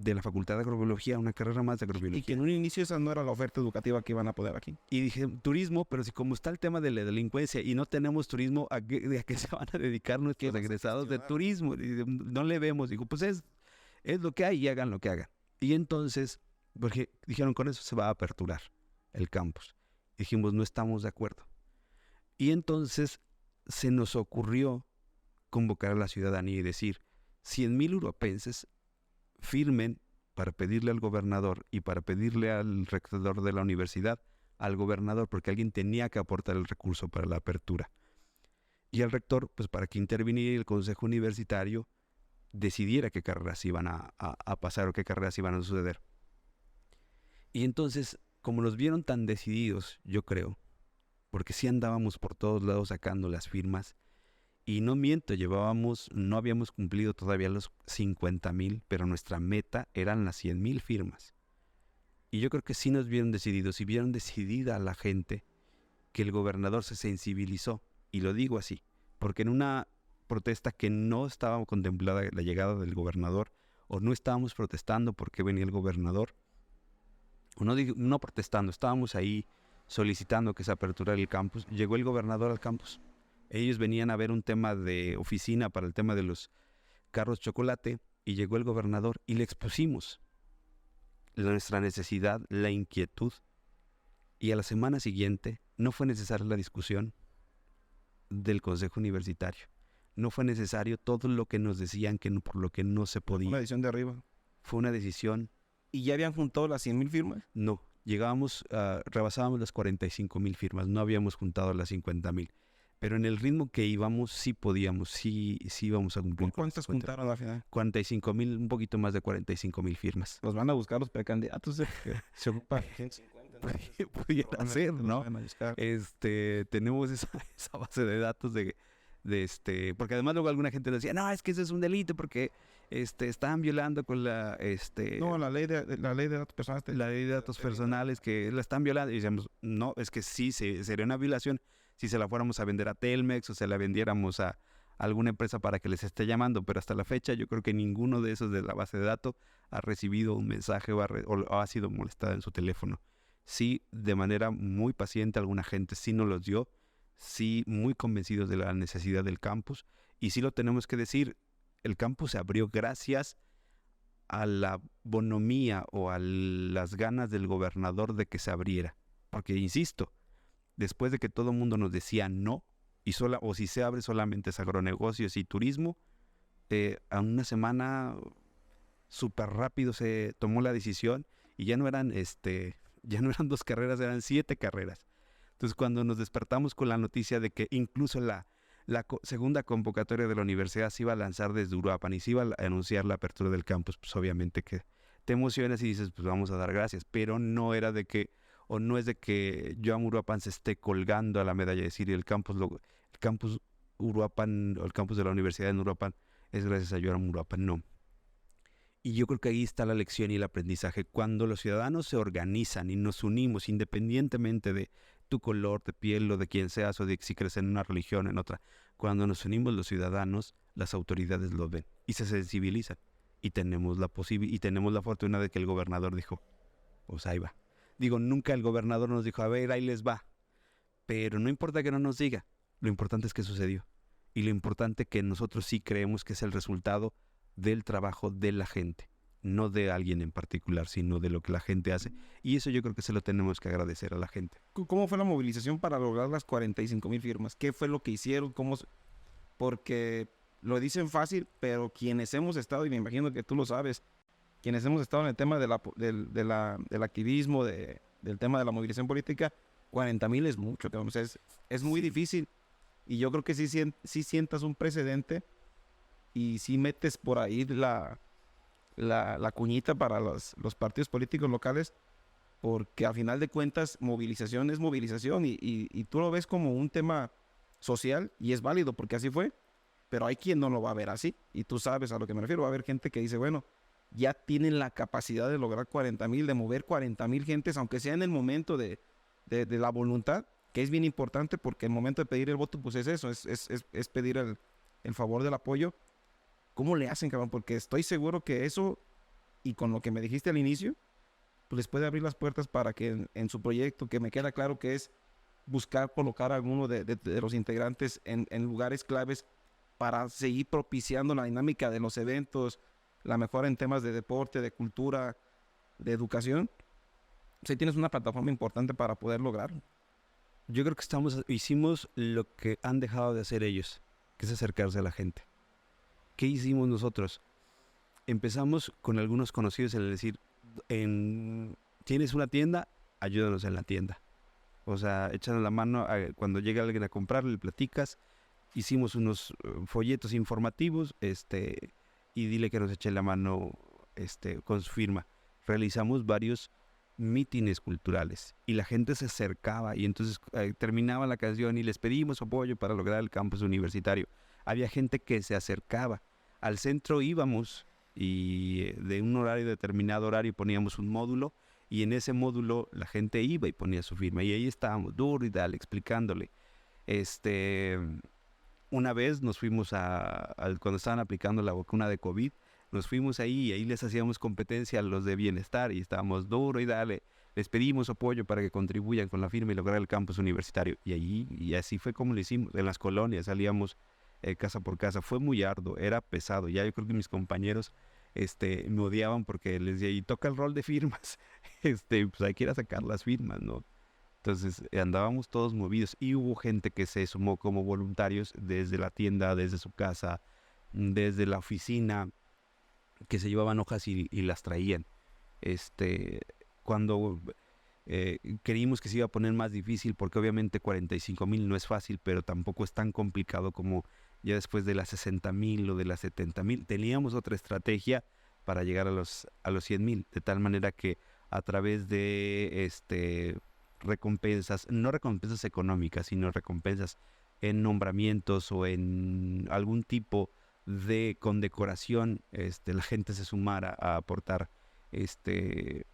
la Facultad de Agrobiología, una carrera más de agrobiología. Y que en un inicio esa no era la oferta educativa que iban a poder aquí. Y dije, turismo, pero si como está el tema de la delincuencia y no tenemos turismo, ¿a qué se van a dedicar nuestros egresados de turismo? Y no le vemos. Digo, pues es lo que hay y hagan lo que hagan. Y entonces, porque dijeron, con eso se va a aperturar el campus. Dijimos, no estamos de acuerdo. Y entonces se nos ocurrió convocar a la ciudadanía y decir: 100,000 uruapenses firmen para pedirle al gobernador y para pedirle al rector de la universidad, al gobernador, porque alguien tenía que aportar el recurso para la apertura. Y al rector, pues para que interviniera y el consejo universitario decidiera qué carreras iban a pasar o qué carreras iban a suceder. Y entonces, como nos vieron tan decididos, yo creo, porque sí andábamos por todos lados sacando las firmas, y no miento, no habíamos cumplido todavía los 50,000, pero nuestra meta eran las 100,000 firmas. Y yo creo que sí nos vieron decididos y vieron decidida a la gente, que el gobernador se sensibilizó. Y lo digo así, porque en una protesta que no estaba contemplada la llegada del gobernador, o no estábamos protestando porque venía el gobernador, o no protestando, estábamos ahí solicitando que se aperturara el campus, llegó el gobernador al campus. Ellos venían a ver un tema de oficina para el tema de los carros chocolate y llegó el gobernador y le expusimos nuestra necesidad, la inquietud, y a la semana siguiente no fue necesaria la discusión del Consejo Universitario. No fue necesario todo lo que nos decían por lo que no se podía. Una decisión de arriba. Fue una decisión. ¿Y ya habían juntado las 100,000 firmas? No, rebasábamos las 45,000 firmas, no habíamos juntado las 50,000. Pero en el ritmo que íbamos, sí podíamos, sí íbamos a cumplir. ¿Cuántas juntaron al final? 45,000, un poquito más de 45,000 firmas. Los van a buscar los precandidatos. Se ocupa 50. Pudiera ser, ¿no? Tenemos esa base de datos porque además luego alguna gente decía, no, es que ese es un delito porque están violando con no, la ley de datos personales. La ley de datos personales que la están violando. Y decíamos, no, es que sí, sería una violación si se la fuéramos a vender a Telmex o se la vendiéramos a alguna empresa para que les esté llamando, pero hasta la fecha yo creo que ninguno de esos de la base de datos ha recibido un mensaje o ha sido molestado en su teléfono. Sí, de manera muy paciente alguna gente sí nos los dio, sí muy convencidos de la necesidad del campus, y sí lo tenemos que decir, el campus se abrió gracias a la bonomía o a las ganas del gobernador de que se abriera, porque insisto, después de que todo el mundo nos decía no, o si se abre solamente es agronegocios y turismo, a una semana súper rápido se tomó la decisión y ya no eran 2 carreras, eran 7 carreras. Entonces cuando nos despertamos con la noticia de que incluso la segunda convocatoria de la universidad se iba a lanzar desde Uruapan y se iba a anunciar la apertura del campus, pues obviamente que te emocionas y dices, pues vamos a dar gracias, pero no es de que Joan Uruapan se esté colgando a la medalla y decir el campus Uruapan o el campus de la universidad en Uruapan es gracias a Joan Uruapan, no. Y yo creo que ahí está la lección y el aprendizaje. Cuando los ciudadanos se organizan y nos unimos independientemente de tu color de piel o de quién seas o de si crees en una religión, en otra, cuando nos unimos los ciudadanos, las autoridades lo ven y se sensibilizan. Y tenemos la fortuna de que el gobernador dijo, pues ahí va. Digo, nunca el gobernador nos dijo, a ver, ahí les va. Pero no importa que no nos diga. Lo importante es que sucedió. Y lo importante que nosotros sí creemos que es el resultado del trabajo de la gente. No de alguien en particular, sino de lo que la gente hace. Y eso yo creo que se lo tenemos que agradecer a la gente. ¿Cómo fue la movilización para lograr las 45,000 firmas? ¿Qué fue lo que hicieron? Porque lo dicen fácil, pero quienes hemos estado, y me imagino que tú lo sabes, quienes hemos estado en el tema del activismo, del tema de la movilización política, 40,000 es mucho, o sea, es muy difícil. Y yo creo que sí sientas un precedente y sí metes por ahí la cuñita para los partidos políticos locales, porque a final de cuentas movilización es movilización y tú lo ves como un tema social y es válido porque así fue, pero hay quien no lo va a ver así y tú sabes a lo que me refiero. Va a haber gente que dice, bueno, ya tienen la capacidad de lograr 40,000, de mover 40,000 gentes, aunque sea en el momento de la voluntad, que es bien importante porque el momento de pedir el voto pues es eso, es pedir el favor del apoyo. ¿Cómo le hacen, cabrón? Porque estoy seguro que eso, y con lo que me dijiste al inicio, pues les puede abrir las puertas para que en su proyecto, que me queda claro que es buscar colocar a alguno de los integrantes en lugares claves para seguir propiciando la dinámica de los eventos, la mejora en temas de deporte, de cultura, de educación. O sea, tienes una plataforma importante para poder lograrlo. Yo creo que hicimos lo que han dejado de hacer ellos, que es acercarse a la gente. ¿Qué hicimos nosotros? Empezamos con algunos conocidos en el decir, ¿tienes una tienda? Ayúdanos en la tienda. O sea, échanos la mano cuando llega alguien a comprar, le platicas. Hicimos unos folletos informativos, y dile que nos eche la mano, con su firma. Realizamos varios mítines culturales y la gente se acercaba y entonces terminaba la canción y les pedimos apoyo para lograr el campus universitario. Había gente que se acercaba. Al centro íbamos y de un determinado horario poníamos un módulo y en ese módulo la gente iba y ponía su firma y ahí estábamos duro y dale, explicándole. Una vez nos fuimos cuando estaban aplicando la vacuna de COVID, nos fuimos ahí y ahí les hacíamos competencia a los de bienestar y estábamos duro y dale, les pedimos apoyo para que contribuyan con la firma y lograr el campus universitario. Y así fue como lo hicimos. En las colonias salíamos casa por casa. Fue muy arduo, era pesado. Ya yo creo que mis compañeros me odiaban porque les decía, y toca el rol de firmas. Pues hay que ir a sacar las firmas, ¿no? Entonces andábamos todos movidos y hubo gente que se sumó como voluntarios desde la tienda, desde su casa, desde la oficina, que se llevaban hojas y las traían. Cuando creímos que se iba a poner más difícil, porque obviamente 45,000 no es fácil, pero tampoco es tan complicado como ya después de las 60,000 o de las 70,000. Teníamos otra estrategia para llegar a los 100,000, de tal manera que a través de recompensas, no recompensas económicas, sino recompensas en nombramientos o en algún tipo de condecoración, la gente se sumara a aportar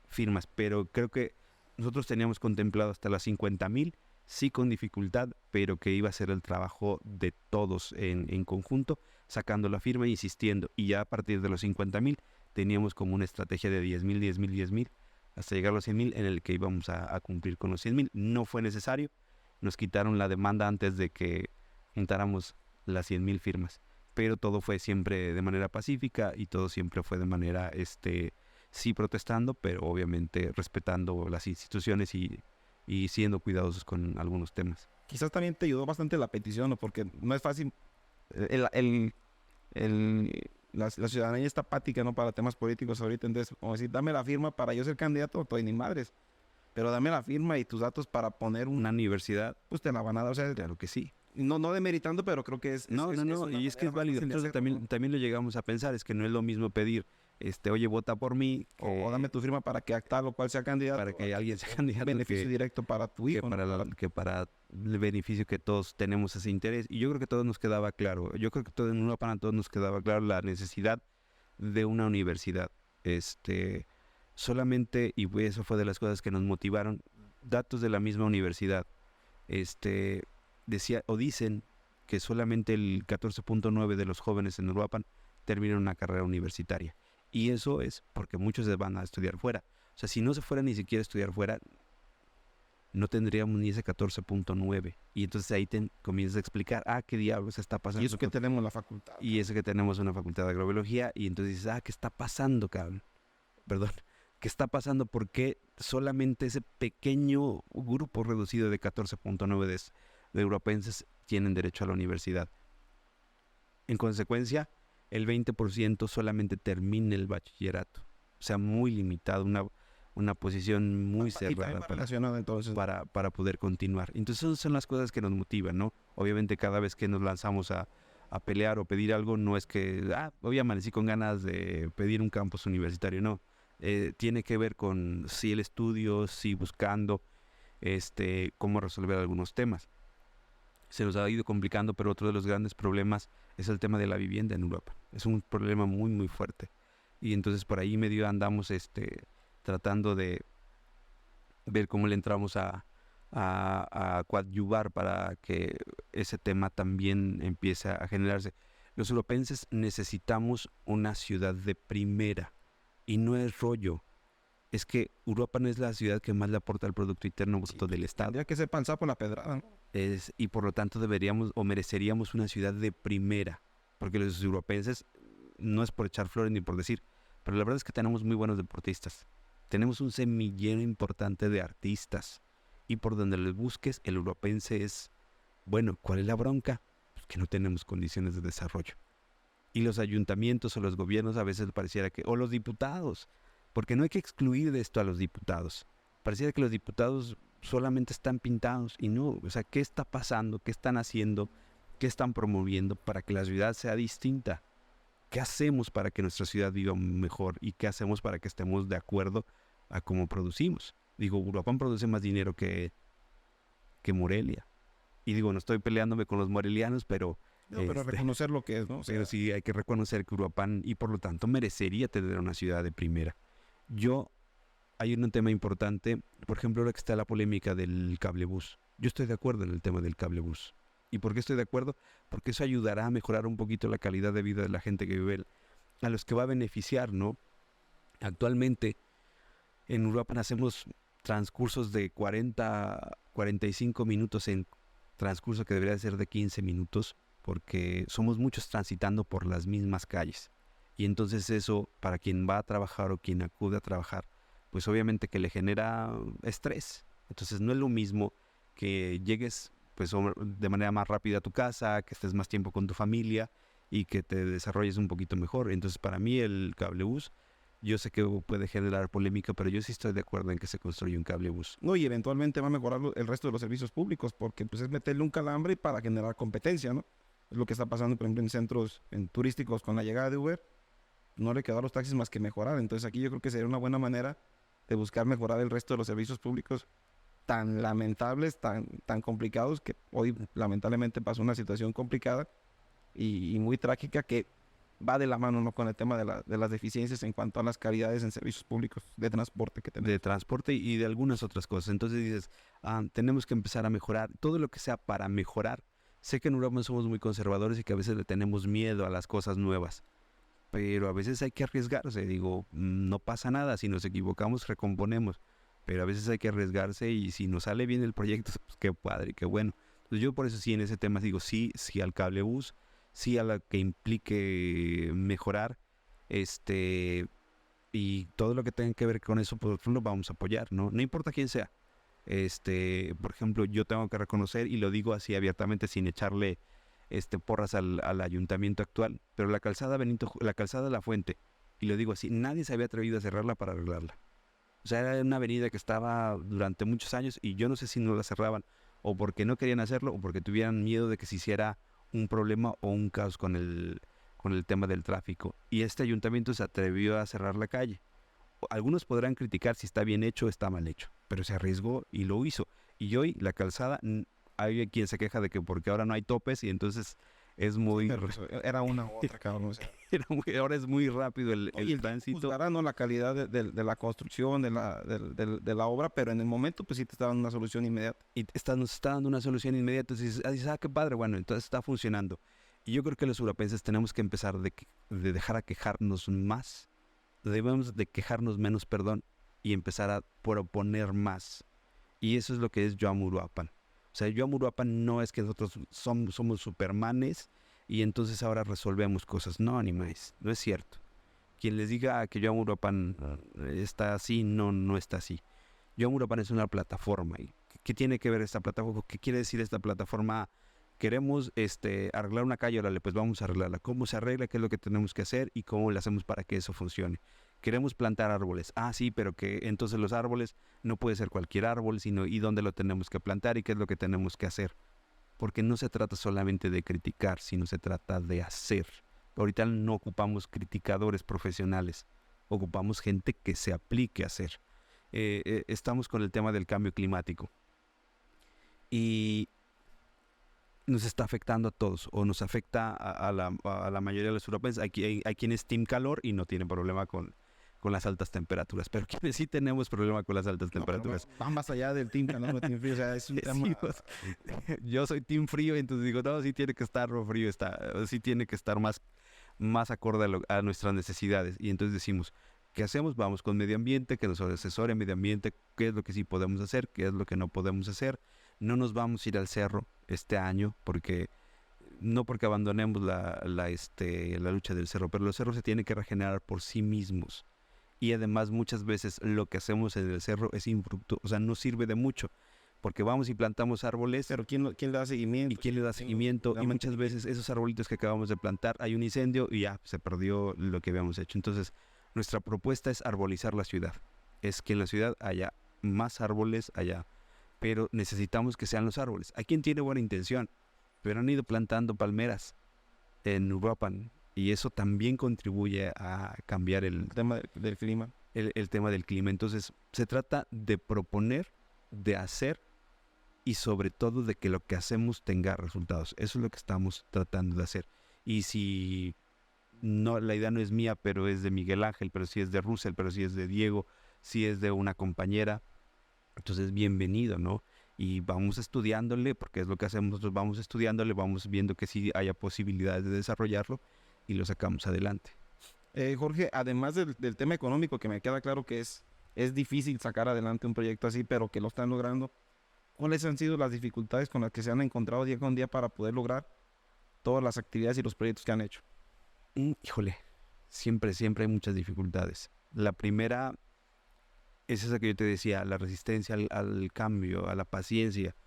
firmas. Pero creo que nosotros teníamos contemplado hasta las 50,000, sí con dificultad, pero que iba a ser el trabajo de todos en conjunto, sacando la firma e insistiendo. Y ya a partir de los 50,000 teníamos como una estrategia de 10,000, 10,000, 10,000, hasta llegar a los 100,000 en el que íbamos a cumplir con los 100,000. No fue necesario, nos quitaron la demanda antes de que juntáramos las 100,000 firmas, pero todo fue siempre de manera pacífica y todo siempre fue de manera, sí protestando, pero obviamente respetando las instituciones y siendo cuidadosos con algunos temas. Quizás también te ayudó bastante la petición, ¿no? Porque no es fácil. La ciudadanía está apática, ¿no? Para temas políticos ahorita. Entonces, como decir, dame la firma para yo ser candidato, no estoy ni madres. Pero dame la firma y tus datos para poner una universidad. Pues te la van a dar, o sea, claro que sí. No demeritando, pero creo que es... No, y es que es válido. Entonces, también lo llegamos a pensar, es que no es lo mismo pedir, oye, vota por mí. O dame tu firma para que tal o cual sea candidato. Para que alguien sea candidato. Beneficio directo para tu hijo. Que para el beneficio que todos tenemos ese interés. Y yo creo que todo nos quedaba claro. Yo creo que en Europa a todos nos quedaba claro la necesidad de una universidad. Solamente, y eso fue de las cosas que nos motivaron, datos de la misma universidad. Decía o dicen que solamente el 14.9 de los jóvenes en Uruapan terminan una carrera universitaria. Y eso es porque muchos se van a estudiar fuera. O sea, si no se fuera ni siquiera a estudiar fuera, no tendríamos ni ese 14.9. Y entonces ahí te comienzas a explicar, ¿qué diablos está pasando? Y eso que tenemos la facultad. Y eso que tenemos una facultad de agrobiología. Y entonces dices, ¿qué está pasando, cabrón? Perdón. ¿Qué está pasando? ¿Por qué solamente ese pequeño grupo reducido de 14.9 de europenses tienen derecho a la universidad? En consecuencia, el 20% solamente termina el bachillerato. O sea, muy limitado, una posición muy cerrada para poder continuar. Entonces, esas son las cosas que nos motivan, ¿no? Obviamente, cada vez que nos lanzamos a pelear o pedir algo, no es que, hoy amanecí con ganas de pedir un campus universitario, no. Tiene que ver con sí el estudio, sí buscando cómo resolver algunos temas. Se nos ha ido complicando, pero otro de los grandes problemas es el tema de la vivienda en Europa. Es un problema muy, muy fuerte. Y entonces por ahí medio andamos tratando de ver cómo le entramos a coadyuvar para que ese tema también empiece a generarse. Los europenses necesitamos una ciudad de primera. Y no es rollo. Es que Europa no es la ciudad que más le aporta al Producto Interno Bruto del Estado. Tendría que ser pensado por la pedrada, ¿no? Y por lo tanto deberíamos o mereceríamos una ciudad de primera. Porque los europenses, no es por echar flores ni por decir, pero la verdad es que tenemos muy buenos deportistas. Tenemos un semillero importante de artistas. Y por donde les busques, el europense es, bueno, ¿cuál es la bronca? Pues que no tenemos condiciones de desarrollo. Y los ayuntamientos o los gobiernos a veces pareciera que, o los diputados, porque no hay que excluir de esto a los diputados. Pareciera que los diputados solamente están pintados y no, o sea, ¿qué está pasando? ¿Qué están haciendo? ¿Qué están promoviendo para que la ciudad sea distinta? ¿Qué hacemos para que nuestra ciudad viva mejor? ¿Y qué hacemos para que estemos de acuerdo a cómo producimos? Digo, Uruapan produce más dinero que Morelia. Y digo, no estoy peleándome con los morelianos, pero... No, pero reconocer lo que es, ¿no? O sea, pero sí hay que reconocer que Uruapan, y por lo tanto merecería tener una ciudad de primera. Hay un tema importante, por ejemplo, ahora que está la polémica del cablebús. Yo estoy de acuerdo en el tema del cablebús. ¿Y por qué estoy de acuerdo? Porque eso ayudará a mejorar un poquito la calidad de vida de la gente que vive, a los que va a beneficiar, ¿no? Actualmente, en Uruapan hacemos transcursos de 45 minutos en transcurso que debería ser de 15 minutos, porque somos muchos transitando por las mismas calles. Y entonces eso, para quien va a trabajar o quien acude a trabajar, pues obviamente que le genera estrés. Entonces no es lo mismo que llegues pues de manera más rápida a tu casa, que estés más tiempo con tu familia y que te desarrolles un poquito mejor. Entonces para mí el cablebús, yo sé que puede generar polémica, pero yo sí estoy de acuerdo en que se construya un cablebús. No, y eventualmente va a mejorar el resto de los servicios públicos, porque pues es meterle un calambre para generar competencia, ¿no? Es lo que está pasando, por ejemplo, en centros turísticos con la llegada de Uber. No le quedó a los taxis más que mejorar. Entonces aquí yo creo que sería una buena manera de buscar mejorar el resto de los servicios públicos tan lamentables, tan complicados, que hoy lamentablemente pasó una situación complicada y muy trágica que va de la mano, ¿no?, con el tema de las deficiencias en cuanto a las calidades en servicios públicos de transporte que tenemos. De transporte y de algunas otras cosas. Entonces dices, tenemos que empezar a mejorar todo lo que sea para mejorar. Sé que en Europa somos muy conservadores y que a veces le tenemos miedo a las cosas nuevas, pero a veces hay que arriesgarse. Digo, no pasa nada, si nos equivocamos recomponemos, pero a veces hay que arriesgarse y si nos sale bien el proyecto, pues qué padre, qué bueno. Entonces yo por eso sí en ese tema digo sí al cablebús, sí a lo que implique mejorar, y todo lo que tenga que ver con eso, pues lo vamos a apoyar, ¿no? No importa quién sea. Por ejemplo, yo tengo que reconocer, y lo digo así abiertamente sin echarle porras al ayuntamiento actual, pero la calzada La Fuente, y lo digo así, nadie se había atrevido a cerrarla para arreglarla. O sea, era una avenida que estaba durante muchos años y yo no sé si no la cerraban o porque no querían hacerlo o porque tuvieran miedo de que se hiciera un problema o un caos con el tema del tráfico. Y este ayuntamiento se atrevió a cerrar la calle. Algunos podrán criticar si está bien hecho o está mal hecho, pero se arriesgó y lo hizo. Y hoy la calzada, hay quien se queja de que porque ahora no hay topes y entonces es muy... Era una u otra, cabrón. O sea. Ahora es muy rápido el tránsito. Juzgará, ¿no?, la calidad de la construcción, de la obra, pero en el momento pues sí te está dando una solución inmediata. Y nos está dando una solución inmediata. Entonces dices, qué padre, bueno, entonces está funcionando. Y yo creo que los europenses tenemos que empezar de dejar a quejarnos más. Debemos de quejarnos menos, perdón, y empezar a proponer más. Y eso es lo que es Yoamuruapan. O sea, Yoamuruapan no es que nosotros somos supermanes y entonces ahora resolvemos cosas. No, ni más, no es cierto. Quien les diga que Yoamuruapan está así, no está así. Yoamuruapan es una plataforma. ¿Y qué tiene que ver esta plataforma? ¿Qué quiere decir esta plataforma? Queremos arreglar una calle, órale, pues vamos a arreglarla. ¿Cómo se arregla? ¿Qué es lo que tenemos que hacer? ¿Y cómo lo hacemos para que eso funcione? Queremos plantar árboles. Ah, sí, pero que entonces los árboles no puede ser cualquier árbol, sino ¿y dónde lo tenemos que plantar? ¿Y qué es lo que tenemos que hacer? Porque no se trata solamente de criticar, sino se trata de hacer. Ahorita no ocupamos criticadores profesionales, ocupamos gente que se aplique a hacer. Estamos con el tema del cambio climático y nos está afectando a todos, o nos afecta a la mayoría de los europeos. Hay quienes team calor y no tienen problema con las altas temperaturas, pero quienes sí tenemos problema con las altas temperaturas. Van más allá del team calor, team frío, o sea, es un tema... Sí, pues, yo soy team frío, entonces digo, no, sí tiene que estar frío, sí tiene que estar más acorde a nuestras necesidades. Y entonces decimos, ¿qué hacemos? Vamos con medio ambiente, que nos asesore medio ambiente, qué es lo que sí podemos hacer, qué es lo que no podemos hacer. No nos vamos a ir al cerro este año, no porque abandonemos la lucha del cerro, pero los cerros se tienen que regenerar por sí mismos. Y además muchas veces lo que hacemos en el cerro es infructuoso, o sea, no sirve de mucho, porque vamos y plantamos árboles. Pero ¿quién le da seguimiento? ¿Y quién le da seguimiento? Y muchas veces esos arbolitos que acabamos de plantar, hay un incendio y ya se perdió lo que habíamos hecho. Entonces, nuestra propuesta es arbolizar la ciudad. Es que en la ciudad haya más árboles allá, pero necesitamos que sean los árboles. Hay quien tiene buena intención, pero han ido plantando palmeras en Uruapan y eso también contribuye a cambiar el tema del clima. El tema del clima. Entonces, se trata de proponer, de hacer y sobre todo de que lo que hacemos tenga resultados. Eso es lo que estamos tratando de hacer. Y si no, la idea no es mía, pero es de Miguel Ángel, pero si es de Russell, pero si es de Diego, si es de una compañera, entonces bienvenido, ¿no? Y vamos estudiándole, porque es lo que hacemos nosotros, vamos estudiándole, vamos viendo que sí haya posibilidades de desarrollarlo y lo sacamos adelante. Jorge, además del tema económico, que me queda claro que es difícil sacar adelante un proyecto así, pero que lo están logrando, ¿cuáles han sido las dificultades con las que se han encontrado día con día para poder lograr todas las actividades y los proyectos que han hecho? Híjole, siempre hay muchas dificultades. La primera es esa que yo te decía, la resistencia al cambio, a la paciencia.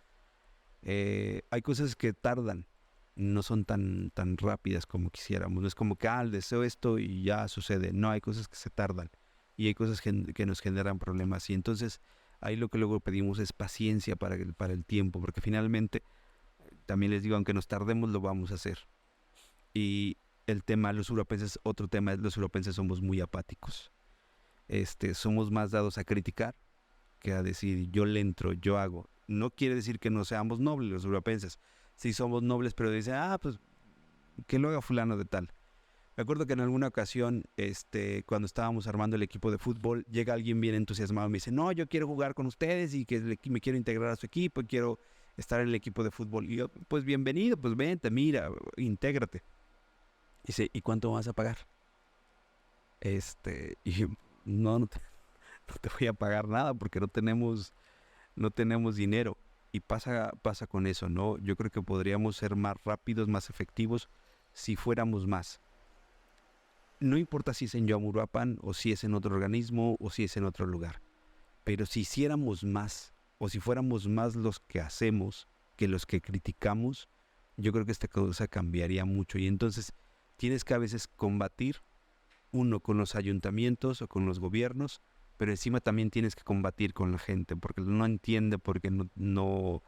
Hay cosas que tardan, no son tan rápidas como quisiéramos. No es como que, deseo esto y ya sucede. No, hay cosas que se tardan y hay cosas que nos generan problemas. Y entonces ahí lo que luego pedimos es paciencia para el tiempo, porque finalmente, también les digo, aunque nos tardemos, lo vamos a hacer. Y el tema, los uruapenses, otro tema es los uruapenses somos muy apáticos. Somos más dados a criticar que a decir yo le entro, yo hago. No quiere decir que no seamos nobles los uruapenses. Sí somos nobles, pero dicen, pues que lo haga fulano de tal. Me acuerdo que en alguna ocasión, cuando estábamos armando el equipo de fútbol, llega alguien bien entusiasmado y me dice, no, yo quiero jugar con ustedes y que me quiero integrar a su equipo y quiero estar en el equipo de fútbol. Y yo, pues bienvenido, pues vente, mira, intégrate. Dice, ¿y cuánto vas a pagar? Y yo, no te voy a pagar nada porque no tenemos dinero. Y pasa con eso, ¿no? Yo creo que podríamos ser más rápidos, más efectivos si fuéramos más. No importa si es en Yoamuruapan o si es en otro organismo o si es en otro lugar. Pero si hiciéramos más o si fuéramos más los que hacemos que los que criticamos, yo creo que esta cosa cambiaría mucho. Y entonces tienes que a veces combatir uno con los ayuntamientos o con los gobiernos, pero encima también tienes que combatir con la gente porque no entiende, porque no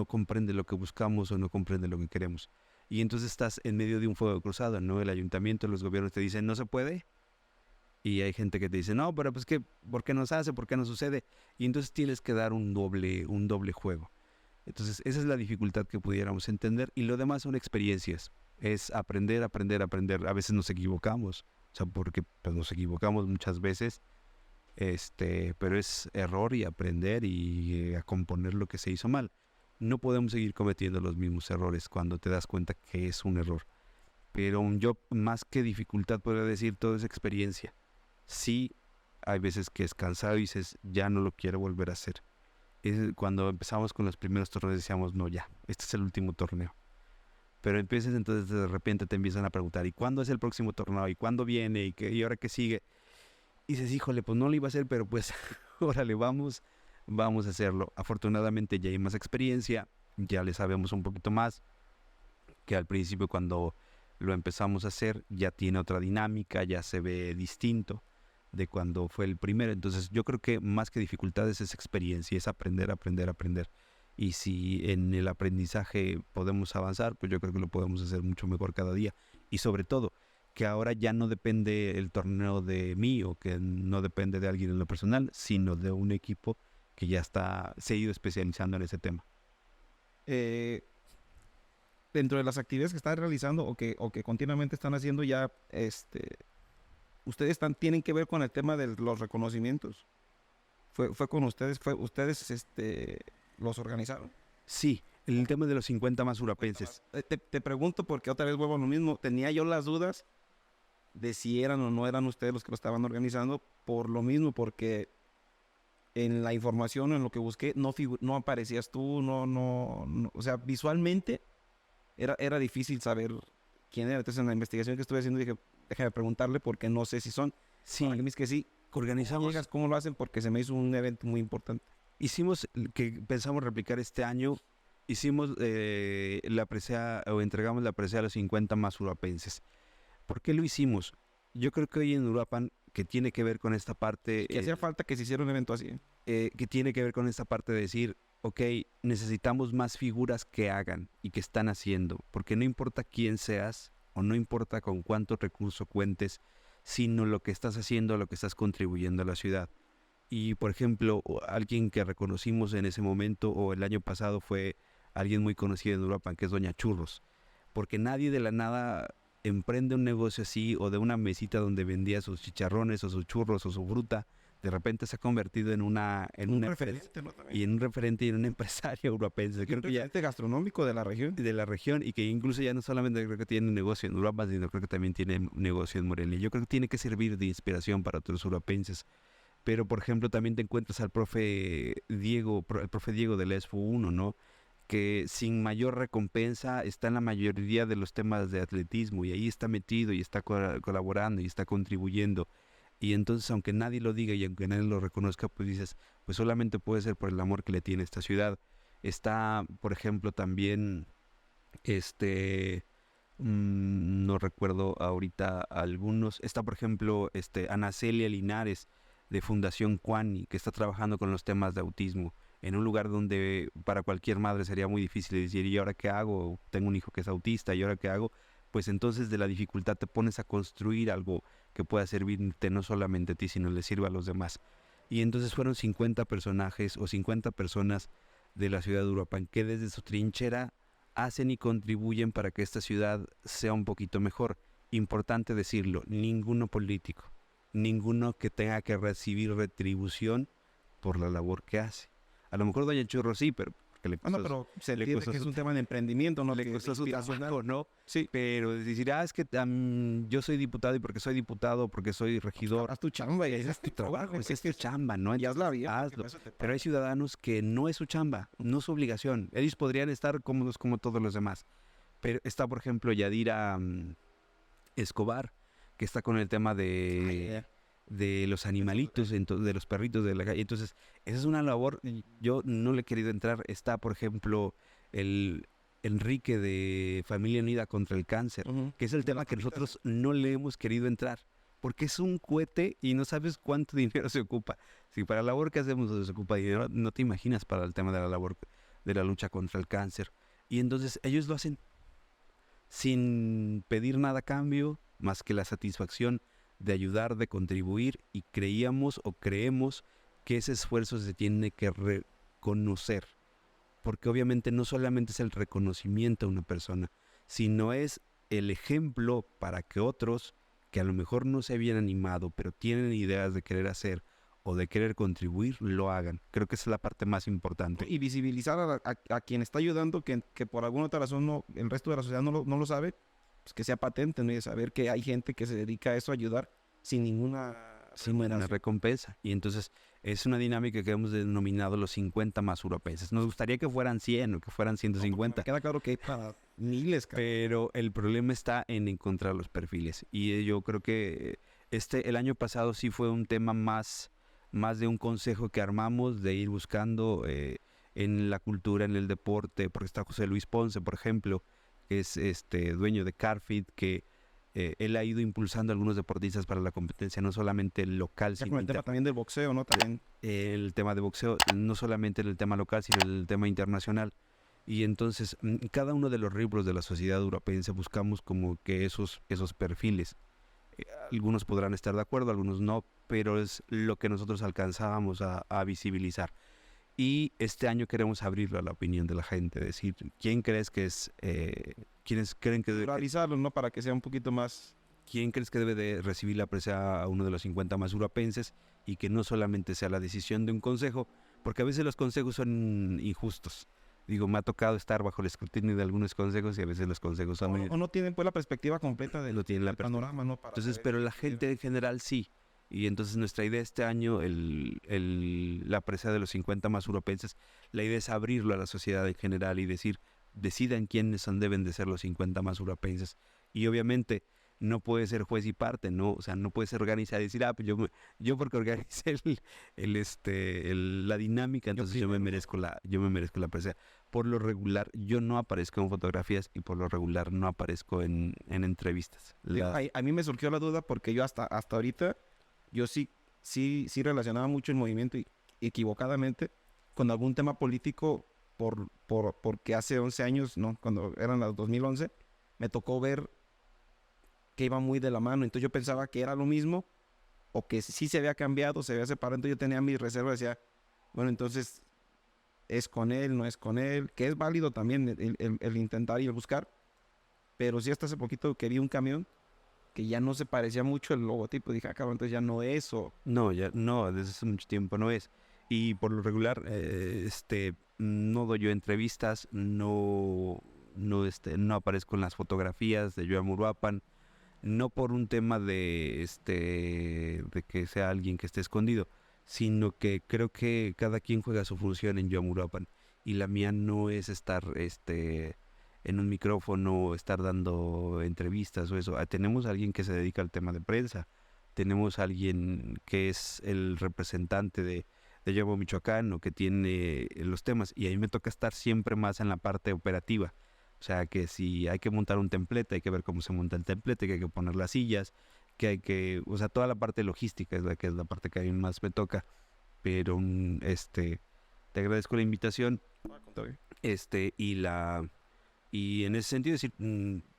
comprende lo que buscamos o no comprende lo que queremos. Y entonces estás en medio de un fuego cruzado, ¿no? El ayuntamiento, los gobiernos te dicen, no se puede. Y hay gente que te dice, no, pero pues que, ¿por qué no se hace? ¿Por qué no sucede? Y entonces tienes que dar un doble juego. Entonces esa es la dificultad que pudiéramos entender. Y lo demás son experiencias. Es aprender. A veces nos equivocamos. O sea, porque pues, nos equivocamos muchas veces. Pero es error y aprender y a componer lo que se hizo mal. No podemos seguir cometiendo los mismos errores cuando te das cuenta que es un error. Pero yo, más que dificultad, podría decir, todo es experiencia. Sí, hay veces que es cansado y dices, ya no lo quiero volver a hacer. Cuando empezamos con los primeros torneos decíamos, no, ya, este es el último torneo. Pero empiezas entonces de repente te empiezan a preguntar, ¿y cuándo es el próximo torneo? ¿Y cuándo viene? ¿Y ahora qué sigue? Y dices, híjole, pues no lo iba a hacer, pero pues órale, vamos a hacerlo. Afortunadamente ya hay más experiencia, ya le sabemos un poquito más, que al principio cuando lo empezamos a hacer ya tiene otra dinámica, ya se ve distinto de cuando fue el primero. Entonces yo creo que más que dificultades es experiencia, es aprender, aprender, aprender. Y si en el aprendizaje podemos avanzar, pues yo creo que lo podemos hacer mucho mejor cada día. Y sobre todo, que ahora ya no depende el torneo de mí o que no depende de alguien en lo personal, sino de un equipo que ya se ha ido especializando en ese tema. Dentro de las actividades que están realizando o que continuamente están haciendo ya, ustedes tienen que ver con el tema de los reconocimientos. Fue con ustedes, ustedes los organizaron. Sí, el tema de los 50 más urapenses. Te pregunto porque otra vez vuelvo a lo mismo. Tenía yo las dudas de si eran o no eran ustedes los que lo estaban organizando por lo mismo, porque en la información, en lo que busqué, no aparecías tú, no, o sea, visualmente era difícil saber quién era. Entonces en la investigación que estuve haciendo dije, déjame preguntarle porque no sé si son. Sí, para mí es que sí. organizamos. ¿Cómo lo hacen? Porque se me hizo un evento muy importante. Hicimos, que pensamos replicar este año, hicimos la presea, o entregamos la presea a los 50 más urapenses. ¿Por qué lo hicimos? Yo creo que hoy en Uruapan, que tiene que ver con esta parte... Que hacía falta que se hiciera un evento así. Que tiene que ver con esta parte de decir, ok, necesitamos más figuras que hagan y que están haciendo, porque no importa quién seas o no importa con cuántos recursos cuentes, sino lo que estás haciendo, lo que estás contribuyendo a la ciudad. Y, por ejemplo, alguien que reconocimos en ese momento o el año pasado fue alguien muy conocido en Uruapan, que es Doña Churros, porque nadie de la nada emprende un negocio así o de una mesita donde vendía sus chicharrones o sus churros o su fruta, de repente se ha convertido en un referente, ¿no? y en un referente y en un empresario uruapense. Creo que ya gastronómico de la región. De la región y que incluso ya no solamente creo que tiene negocio en Uruapan, sino creo que también tiene negocio en Morelia. Yo creo que tiene que servir de inspiración para otros uruapenses. Pero, por ejemplo, también te encuentras al profe Diego de la ESFO 1, ¿no? Que sin mayor recompensa está en la mayoría de los temas de atletismo y ahí está metido y está colaborando y está contribuyendo. Y entonces, aunque nadie lo diga y aunque nadie lo reconozca, pues dices, pues solamente puede ser por el amor que le tiene esta ciudad. Está, por ejemplo, también, no recuerdo ahorita algunos. Está, por ejemplo, Ana Celia Linares de Fundación Cuani, que está trabajando con los temas de autismo en un lugar donde para cualquier madre sería muy difícil decir, ¿y ahora qué hago? Tengo un hijo que es autista, ¿y ahora qué hago? Pues entonces de la dificultad te pones a construir algo que pueda servirte no solamente a ti, sino le sirva a los demás. Y entonces fueron 50 personajes o 50 personas de la ciudad de Uruapan que desde su trinchera hacen y contribuyen para que esta ciudad sea un poquito mejor. Importante decirlo, ninguno político, ninguno que tenga que recibir retribución por la labor que hace. A lo mejor Doña Churro sí, pero porque le costó, no, pero se entiende que es un tema de emprendimiento, no le costó su trabajo, ¿no? Sí. Pero decir, es que yo soy diputado y porque soy diputado, porque soy regidor. Haz tu chamba y es tu trabajo, es tu chamba, ¿no? Y hazla bien. Hazlo. Pero hay ciudadanos que no es su chamba, no es su obligación. Ellos podrían estar cómodos como todos los demás. Pero está, por ejemplo, Yadira Escobar, que está con el tema de los animalitos, de los perritos de la calle. Entonces, esa es una labor, yo no le he querido entrar. Está, por ejemplo, el Enrique de Familia Unida contra el Cáncer, que es el tema que nosotros no le hemos querido entrar, porque es un cohete y no sabes cuánto dinero se ocupa. Si para la labor que hacemos se ocupa dinero, no te imaginas para el tema de la labor de la lucha contra el cáncer. Y entonces ellos lo hacen sin pedir nada a cambio, más que la satisfacción de ayudar, de contribuir, y creemos que ese esfuerzo se tiene que reconocer, porque obviamente no solamente es el reconocimiento a una persona, sino es el ejemplo para que otros que a lo mejor no se habían animado, pero tienen ideas de querer hacer o de querer contribuir, lo hagan. Creo que esa es la parte más importante. Y visibilizar a quien está ayudando, que por alguna otra razón el resto de la sociedad no lo sabe, pues que sea patente, ¿no? Y saber que hay gente que se dedica a eso, a ayudar sin ninguna sí, una recompensa. Y entonces es una dinámica que hemos denominado los 50 más uruapenses. Nos gustaría que fueran 100 o que fueran 150. Me queda claro que hay para miles, cabrón. Pero el problema está en encontrar los perfiles. Y yo creo que el año pasado sí fue un tema más de un consejo que armamos, de ir buscando en la cultura, en el deporte, porque está José Luis Ponce, por ejemplo, que es dueño de CarFit, que él ha ido impulsando a algunos deportistas para la competencia, no solamente local, Ya sino con el tema también del boxeo, ¿no? También. el tema de boxeo, no solamente en el tema local, sino en el tema internacional. Y entonces, cada uno de los rubros de la sociedad europense buscamos como que esos perfiles. Algunos podrán estar de acuerdo, algunos no, pero es lo que nosotros alcanzábamos a visibilizar. Y este año queremos abrirlo a la opinión de la gente, decir, ¿quién crees que es, quiénes creen que Realizarlo, ¿no? Para que sea un poquito más... ¿Quién crees que debe de recibir la presa a uno de los 50 más uruapenses y que no solamente sea la decisión de un consejo? Porque a veces los consejos son injustos. Digo, me ha tocado estar bajo el escrutinio de algunos consejos y a veces los consejos son... O no tienen pues la perspectiva completa no tienen la del panorama, ¿no? Para Entonces, saber pero qué la decidir. gente en general sí. Y entonces nuestra idea este año, la presa de los 50 más uruapenses, la idea es abrirlo a la sociedad en general y decir, decidan quiénes deben de ser los 50 más uruapenses. Y obviamente no puede ser juez y parte, ¿no? O sea, no puede ser organizar y decir, pues yo porque organicé la dinámica, entonces yo me merezco la presa. Por lo regular, yo no aparezco en fotografías y por lo regular no aparezco en entrevistas. A mí me surgió la duda porque yo hasta ahorita, yo sí relacionaba mucho el movimiento equivocadamente con algún tema político porque hace 11 años, ¿no? Cuando eran las 2011, me tocó ver que iba muy de la mano. Entonces yo pensaba que era lo mismo o que sí se había cambiado, se había separado. Entonces yo tenía mis reservas, decía, bueno, entonces es con él, no es con él, que es válido también el intentar y el buscar. Pero sí hasta hace poquito que vi un camión que ya no se parecía mucho el logotipo. Dije, cabrón, entonces ya no es o... No, ya no, desde hace mucho tiempo no es. Y por lo regular, no doy yo entrevistas, no aparezco en las fotografías de Joan Uruapan, no por un tema de que sea alguien que esté escondido, sino que creo que cada quien juega su función en Joan Uruapan y la mía no es estar en un micrófono, estar dando entrevistas o eso. Tenemos a alguien que se dedica al tema de prensa, tenemos a alguien que es el representante de Llamo Michoacán o que tiene los temas y a mí me toca estar siempre más en la parte operativa. O sea, que si hay que montar un templete, hay que ver cómo se monta el templete, que hay que poner las sillas, o sea, toda la parte logística es la parte que a mí más me toca. Pero, te agradezco la invitación, y en ese sentido decir,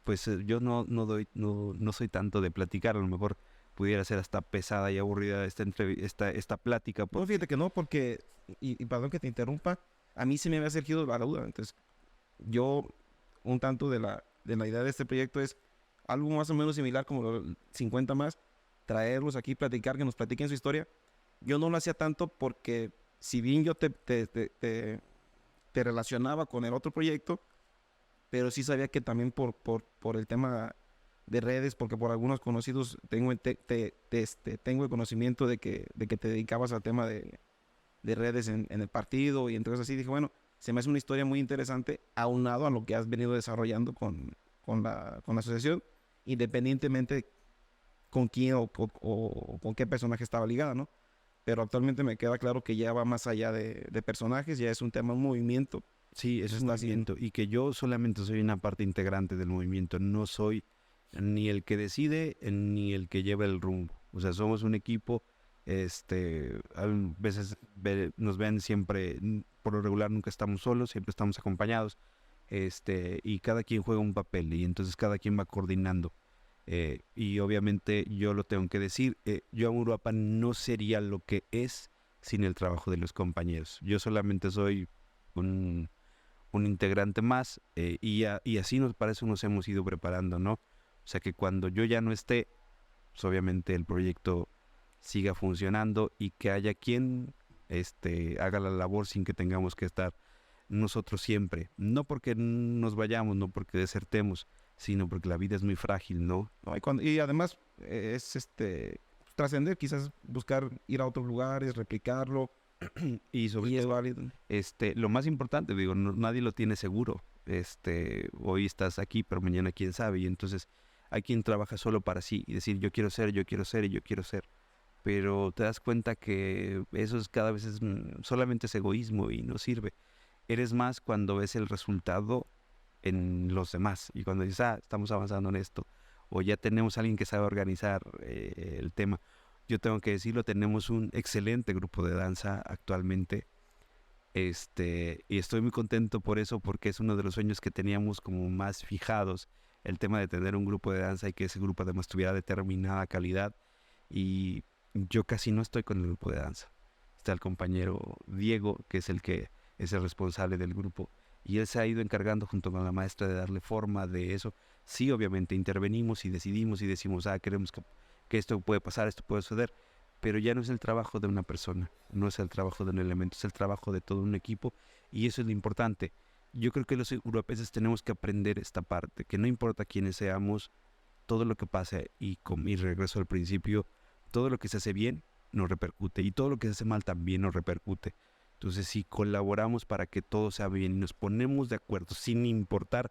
pues yo no soy tanto de platicar, a lo mejor pudiera ser hasta pesada y aburrida esta plática. No, fíjate que no, porque, y perdón que te interrumpa, a mí se me había surgido la duda. Entonces, yo, un tanto de la idea de este proyecto es algo más o menos similar como los 50 más, traerlos aquí, platicar, que nos platiquen su historia. Yo no lo hacía tanto porque, si bien yo te relacionaba con el otro proyecto, pero sí sabía que también por el tema de redes, porque por algunos conocidos tengo el conocimiento de que te dedicabas al tema de redes en el partido, y entonces así dije, bueno, se me hace una historia muy interesante aunado a lo que has venido desarrollando con la asociación, independientemente con quién o con qué personaje estaba ligada, ¿no? Pero actualmente me queda claro que ya va más allá de personajes, ya es un tema, un movimiento. Sí, eso es movimiento. Y que yo solamente soy una parte integrante del movimiento. No soy ni el que decide ni el que lleva el rumbo. O sea, somos un equipo. A veces nos ven siempre, por lo regular nunca estamos solos, siempre estamos acompañados. Y cada quien juega un papel y entonces cada quien va coordinando. Y obviamente yo lo tengo que decir, Joan Uruapan no sería lo que es sin el trabajo de los compañeros. Yo solamente soy un integrante más, y así para eso nos hemos ido preparando, ¿no? O sea que cuando yo ya no esté, pues obviamente el proyecto siga funcionando y que haya quien haga la labor sin que tengamos que estar nosotros siempre. No porque nos vayamos, no porque desertemos, sino porque la vida es muy frágil, ¿no? ¿No? Y además es trascender, quizás buscar ir a otros lugares, replicarlo, Y sobre y es todo, válido. lo más importante, digo, nadie lo tiene seguro. Hoy estás aquí, pero mañana quién sabe. Y entonces hay quien trabaja solo para sí y decir yo quiero ser, yo quiero ser y yo quiero ser. Pero te das cuenta que eso es cada vez solamente es egoísmo y no sirve. Eres más cuando ves el resultado en los demás y cuando dices, estamos avanzando en esto o ya tenemos a alguien que sabe organizar el tema. Yo tengo que decirlo, tenemos un excelente grupo de danza actualmente. Y estoy muy contento por eso, porque es uno de los sueños que teníamos como más fijados, el tema de tener un grupo de danza y que ese grupo además tuviera determinada calidad. Y yo casi no estoy con el grupo de danza. Está el compañero Diego, que es el que es el responsable del grupo, y él se ha ido encargando junto con la maestra de darle forma de eso. Sí, obviamente intervenimos y decidimos y decimos, queremos que esto puede pasar, esto puede suceder, pero ya no es el trabajo de una persona, no es el trabajo de un elemento, es el trabajo de todo un equipo, y eso es lo importante. Yo creo que los europeos tenemos que aprender esta parte, que no importa quiénes seamos, todo lo que pase, y con mi regreso al principio, todo lo que se hace bien nos repercute, y todo lo que se hace mal también nos repercute. Entonces, si colaboramos para que todo sea bien y nos ponemos de acuerdo, sin importar,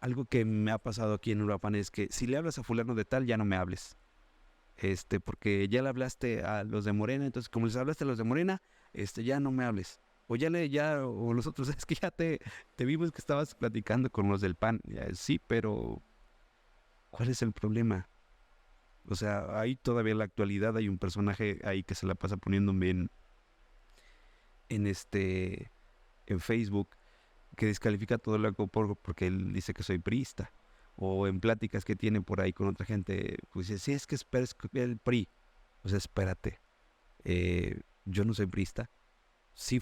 algo que me ha pasado aquí en Uruapan es que si le hablas a fulano de tal, ya no me hables. Porque ya le hablaste a los de Morena, entonces como les hablaste a los de Morena, ya no me hables. O los otros, es que ya te vimos que estabas platicando con los del PAN. Sí, pero ¿cuál es el problema? O sea, ahí todavía en la actualidad hay un personaje ahí que se la pasa poniéndome en este, en Facebook, que descalifica todo lo que hago porque él dice que soy priista. O en pláticas que tiene por ahí con otra gente, pues dice, sí, es que es el PRI. O sea, espérate, yo no soy priista, sí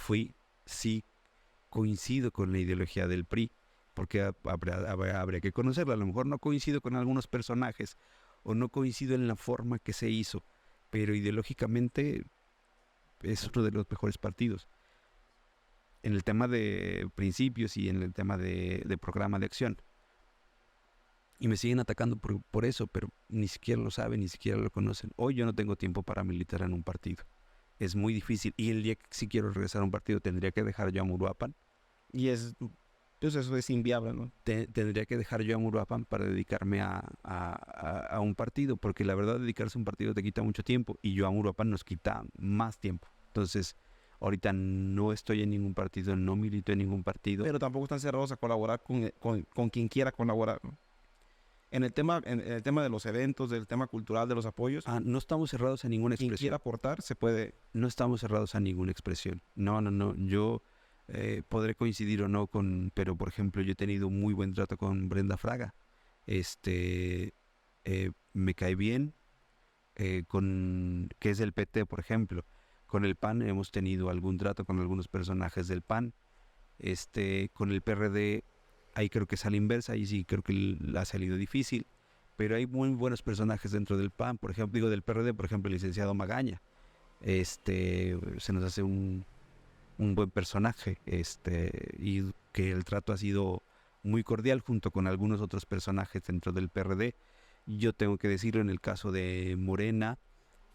coincido con la ideología del PRI, porque habría que conocerla. A lo mejor no coincido con algunos personajes o no coincido en la forma que se hizo, pero ideológicamente es uno de los mejores partidos. En el tema de principios y en el tema de programa de acción. Y me siguen atacando por eso, pero ni siquiera lo saben, ni siquiera lo conocen. Hoy yo no tengo tiempo para militar en un partido. Es muy difícil. Y el día que sí quiero regresar a un partido, tendría que dejar yo a Muruapan. Y pues eso es inviable, ¿no? Tendría que dejar yo a Muruapan para dedicarme a un partido, porque la verdad dedicarse a un partido te quita mucho tiempo y yo a Muruapan nos quita más tiempo. Entonces, ahorita no estoy en ningún partido, no milito en ningún partido. Pero tampoco están cerrados a colaborar con quien quiera colaborar, ¿no? En el tema de los eventos, del tema cultural, de los apoyos, No estamos cerrados a ninguna quien expresión. quiera aportar se puede. No estamos cerrados a ninguna expresión. No. Yo podré coincidir o no pero por ejemplo, yo he tenido muy buen trato con Brenda Fraga. Me cae bien, que es del PT, por ejemplo. Con el PAN hemos tenido algún trato con algunos personajes del PAN. Con el PRD, ahí creo que es a la inversa, ahí sí creo que ha salido difícil. Pero hay muy buenos personajes dentro del PAN, por ejemplo, del PRD, por ejemplo, el licenciado Magaña. Se nos hace un buen personaje, y que el trato ha sido muy cordial junto con algunos otros personajes dentro del PRD. Yo tengo que decirlo en el caso de Morena,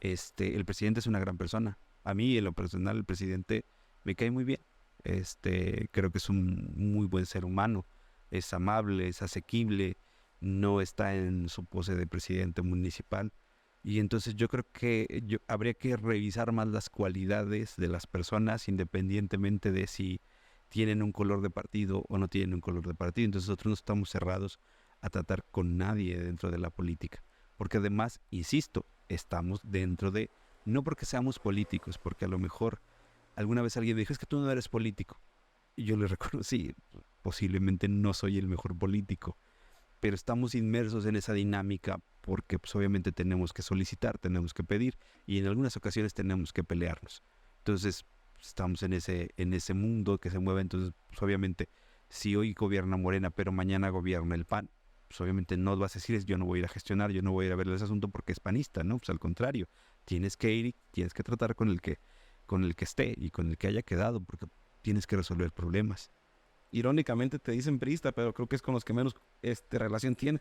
el presidente es una gran persona. A mí, en lo personal, el presidente me cae muy bien. Creo que es un muy buen ser humano, es amable, es asequible, no está en su pose de presidente municipal. Y entonces yo creo que habría que revisar más las cualidades de las personas independientemente de si tienen un color de partido o no tienen un color de partido. Entonces nosotros no estamos cerrados a tratar con nadie dentro de la política. Porque además, insisto, estamos dentro de, no porque seamos políticos, porque a lo mejor alguna vez alguien me dijo, es que tú no eres político. Y yo le reconocí, posiblemente no soy el mejor político, pero estamos inmersos en esa dinámica porque pues, obviamente tenemos que solicitar, tenemos que pedir y en algunas ocasiones tenemos que pelearnos. Entonces estamos en ese mundo que se mueve. Entonces pues, obviamente si hoy gobierna Morena pero mañana gobierna el PAN, pues obviamente no vas a decir yo no voy a ir a gestionar, yo no voy a ir a ver ese asunto porque es panista, ¿no? Pues al contrario, tienes que ir y tienes que tratar con el que esté y con el que haya quedado, porque tienes que resolver problemas. Irónicamente te dicen priista, pero creo que es con los que menos relación tiene.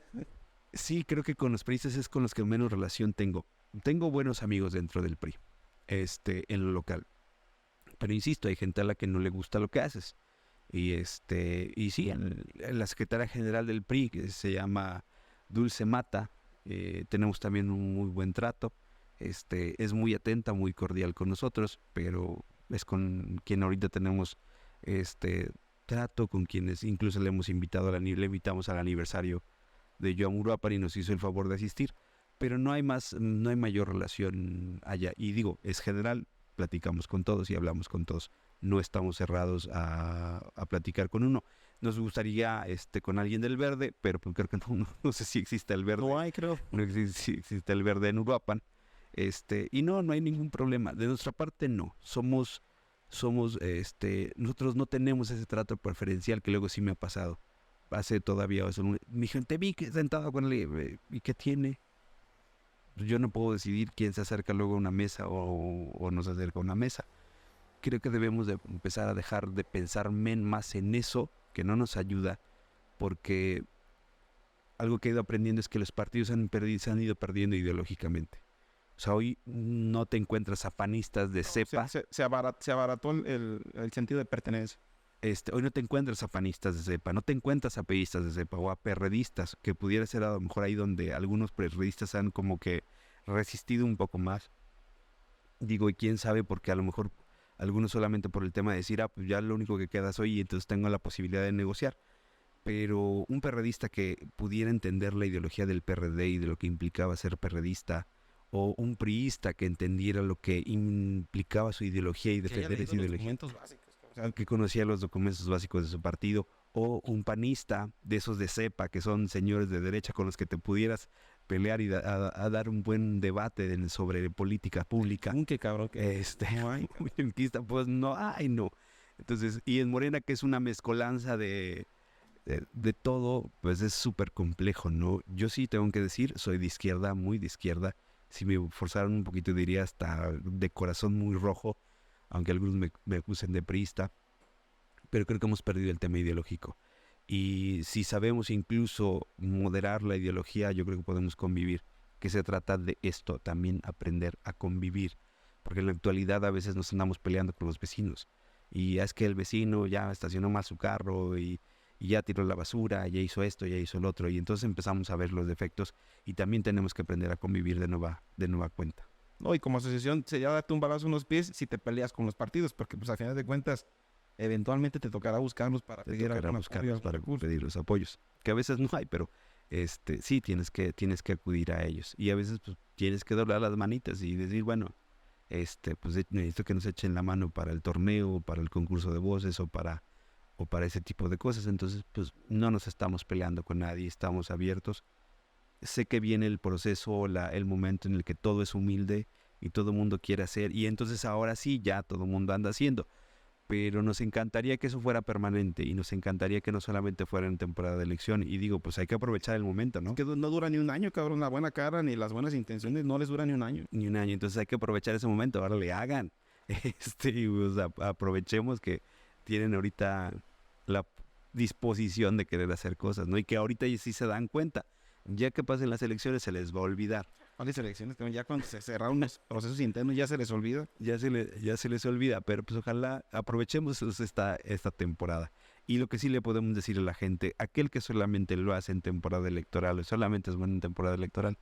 Sí, creo que con los priistas es con los que menos relación tengo. Tengo buenos amigos dentro del PRI, en lo local. Pero insisto, hay gente a la que no le gusta lo que haces. Y sí, la secretaria general del PRI, que se llama Dulce Mata, tenemos también un muy buen trato. Es muy atenta, muy cordial con nosotros, pero es con quien ahorita tenemos este trato, con quienes incluso le hemos invitado le invitamos al aniversario de Joan Uruapan y nos hizo el favor de asistir. Pero no hay mayor relación allá. Y digo, es general, platicamos con todos y hablamos con todos. No estamos cerrados a platicar con uno. Nos gustaría con alguien del verde, pero pues creo que no sé si existe el verde. No hay, creo. No existe, si existe el verde en Uruapan. Y no hay ningún problema. De nuestra parte no. Nosotros no tenemos ese trato preferencial que luego sí me ha pasado. Hace todavía eso. Mi gente vi que sentado con él. ¿Y qué tiene? Yo no puedo decidir quién se acerca luego a una mesa o no se acerca a una mesa. Creo que debemos de empezar a dejar de pensar más en eso, que no nos ayuda, porque algo que he ido aprendiendo es que los partidos se han ido perdiendo ideológicamente. O sea, hoy no te encuentras a panistas de cepa. Se abarató el sentido de pertenencia. Hoy no te encuentras a panistas de cepa, no te encuentras a peístas de cepa o a perredistas, que pudiera ser a lo mejor ahí donde algunos perredistas han como que resistido un poco más. Digo, y quién sabe, porque a lo mejor algunos solamente por el tema de decir, pues ya lo único que queda soy y entonces tengo la posibilidad de negociar. Pero un perredista que pudiera entender la ideología del PRD y de lo que implicaba ser perredista, o un priista que entendiera lo que implicaba su ideología y defender esa ideología, que conocía los documentos básicos de su partido, o un panista de esos de cepa, que son señores de derecha con los que te pudieras pelear y a dar un buen debate sobre política pública. Qué cabrón. No hay. Pues no hay, no. Entonces, y en Morena, que es una mezcolanza de todo, pues es súper complejo, ¿no? Yo sí tengo que decir, soy de izquierda, muy de izquierda. Si me forzaran un poquito, diría hasta de corazón muy rojo, aunque algunos me acusen de priista, pero creo que hemos perdido el tema ideológico. Y si sabemos incluso moderar la ideología, yo creo que podemos convivir. Que se trata de esto, también aprender a convivir. Porque en la actualidad a veces nos andamos peleando con los vecinos. Y es que el vecino ya estacionó mal su carro y ya tiró la basura, ya hizo esto, ya hizo el otro. Y entonces empezamos a ver los defectos y también tenemos que aprender a convivir de nueva cuenta. No, y como asociación sería darte un balazo en los pies si te peleas con los partidos, porque pues al final de cuentas eventualmente te tocará buscarlos para pedir pedir los apoyos, que a veces no hay, pero sí tienes que acudir a ellos y a veces pues tienes que doblar las manitas y decir, bueno, pues necesito que nos echen la mano para el torneo, para el concurso de voces o para ese tipo de cosas. Entonces pues no nos estamos peleando con nadie, estamos abiertos. Sé que viene el proceso, el momento en el que todo es humilde y todo el mundo quiere hacer, y entonces ahora sí ya todo el mundo anda haciendo. Pero nos encantaría que eso fuera permanente y nos encantaría que no solamente fuera en temporada de elección. Y digo, pues hay que aprovechar el momento, ¿no? Es que no dura ni un año, cabrón. La buena cara ni las buenas intenciones no les dura ni un año. Ni un año. Entonces hay que aprovechar ese momento. Ahora le hagan. Pues, aprovechemos que tienen ahorita la disposición de querer hacer cosas, ¿no? Y que ahorita sí se dan cuenta. Ya que pasen las elecciones se les va a olvidar. ¿Cuáles elecciones? Ya cuando se cerraron los procesos internos ya se les olvida. Ya se les olvida, pero pues ojalá aprovechemos esta temporada. Y lo que sí le podemos decir a la gente, aquel que solamente lo hace en temporada electoral o solamente es bueno en temporada electoral,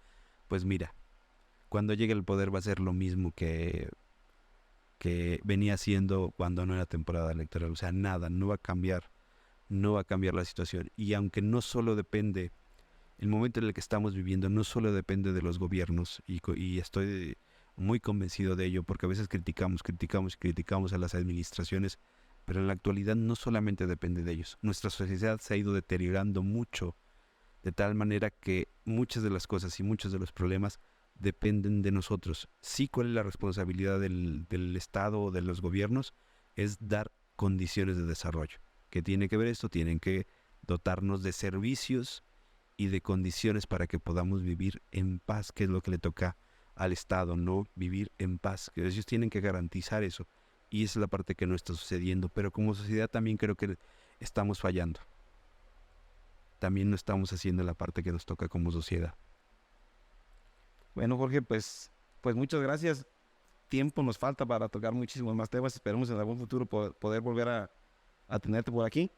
pues mira, cuando llegue al poder va a ser lo mismo que venía haciendo cuando no era temporada electoral. O sea, nada, no va a cambiar la situación. Y aunque no solo depende, el momento en el que estamos viviendo no solo depende de los gobiernos, y estoy muy convencido de ello, porque a veces criticamos a las administraciones, pero en la actualidad no solamente depende de ellos. Nuestra sociedad se ha ido deteriorando mucho, de tal manera que muchas de las cosas y muchos de los problemas dependen de nosotros. Sí, ¿cuál es la responsabilidad del Estado o de los gobiernos? Es dar condiciones de desarrollo. ¿Qué tiene que ver esto? Tienen que dotarnos de servicios y de condiciones para que podamos vivir en paz, que es lo que le toca al Estado, ¿no? Vivir en paz. Que ellos tienen que garantizar eso. Y esa es la parte que no está sucediendo. Pero como sociedad también creo que estamos fallando. también no estamos haciendo la parte que nos toca como sociedad. Bueno, Jorge, pues muchas gracias. Tiempo nos falta para tocar muchísimos más temas. Esperemos en algún futuro poder volver a tenerte por aquí.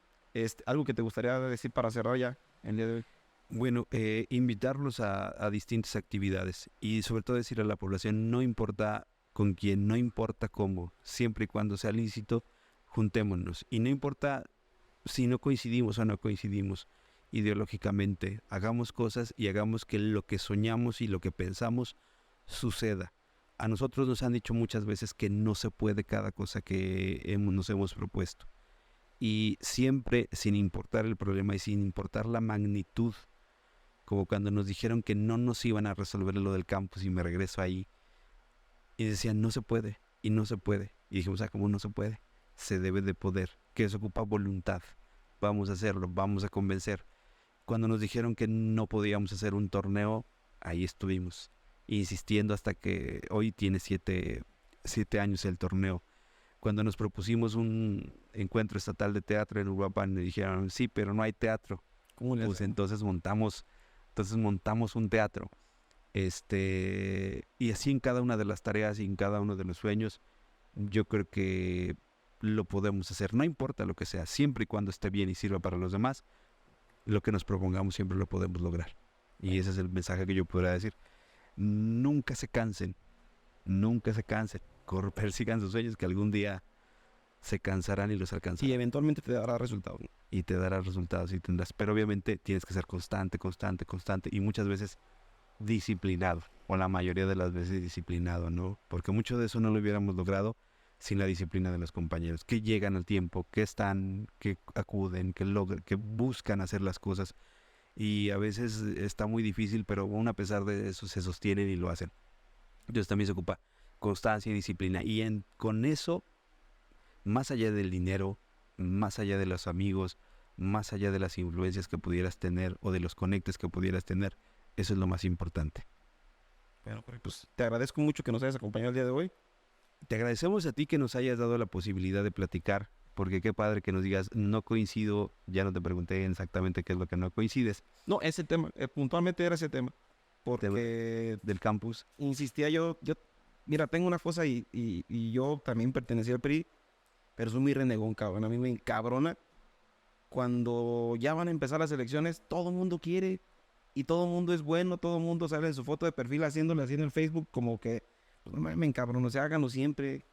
¿Algo que te gustaría decir para cerrar ya el día de hoy? Bueno, invitarlos a distintas actividades y sobre todo decir a la población, no importa con quién, no importa cómo, siempre y cuando sea lícito, juntémonos. Y no importa si no coincidimos o no coincidimos ideológicamente, hagamos cosas y hagamos que lo que soñamos y lo que pensamos suceda. A nosotros nos han dicho muchas veces que no se puede cada cosa que nos hemos propuesto. Y siempre, sin importar el problema y sin importar la magnitud, como cuando nos dijeron que no nos iban a resolver lo del campus y me regreso ahí, y decían, no se puede, y no se puede. Y dijimos, ¿cómo no se puede? Se debe de poder, que eso ocupa voluntad. Vamos a hacerlo, vamos a convencer. Cuando nos dijeron que no podíamos hacer un torneo, ahí estuvimos, insistiendo hasta que hoy tiene 7 años el torneo. Cuando nos propusimos un encuentro estatal de teatro en Uruapan, me dijeron, sí, pero no hay teatro. Pues entonces montamos un teatro. Y así en cada una de las tareas y en cada uno de los sueños, yo creo que lo podemos hacer. No importa lo que sea, siempre y cuando esté bien y sirva para los demás, lo que nos propongamos siempre lo podemos lograr. Y ese es el mensaje que yo podría decir. Nunca se cansen, persigan sus sueños que algún día se cansarán y los alcanzarán. Y eventualmente te dará resultados. Y te dará resultados y tendrás. Pero obviamente tienes que ser constante y muchas veces disciplinado. O la mayoría de las veces disciplinado, ¿no? Porque mucho de eso no lo hubiéramos logrado sin la disciplina de los compañeros. Que llegan al tiempo, que acuden, que buscan hacer las cosas. Y a veces está muy difícil, pero aún a pesar de eso se sostienen y lo hacen. Entonces también se ocupa constancia y disciplina. Y con eso, más allá del dinero, más allá de los amigos, más allá de las influencias que pudieras tener o de los conectes que pudieras tener, eso es lo más importante. Bueno, pues te agradezco mucho que nos hayas acompañado el día de hoy. Te agradecemos a ti que nos hayas dado la posibilidad de platicar, porque qué padre que nos digas, no coincido, ya no te pregunté exactamente qué es lo que no coincides. No, ese tema, puntualmente era ese tema, porque del campus. Insistía yo, mira, tengo una cosa y yo también pertenecía al PRI, pero soy muy renegón, cabrón. A mí me encabrona cuando ya van a empezar las elecciones, todo el mundo quiere y todo el mundo es bueno, todo el mundo sale en su foto de perfil haciéndole así en el Facebook, como que, pues, no me encabrona, o sea, háganlo siempre.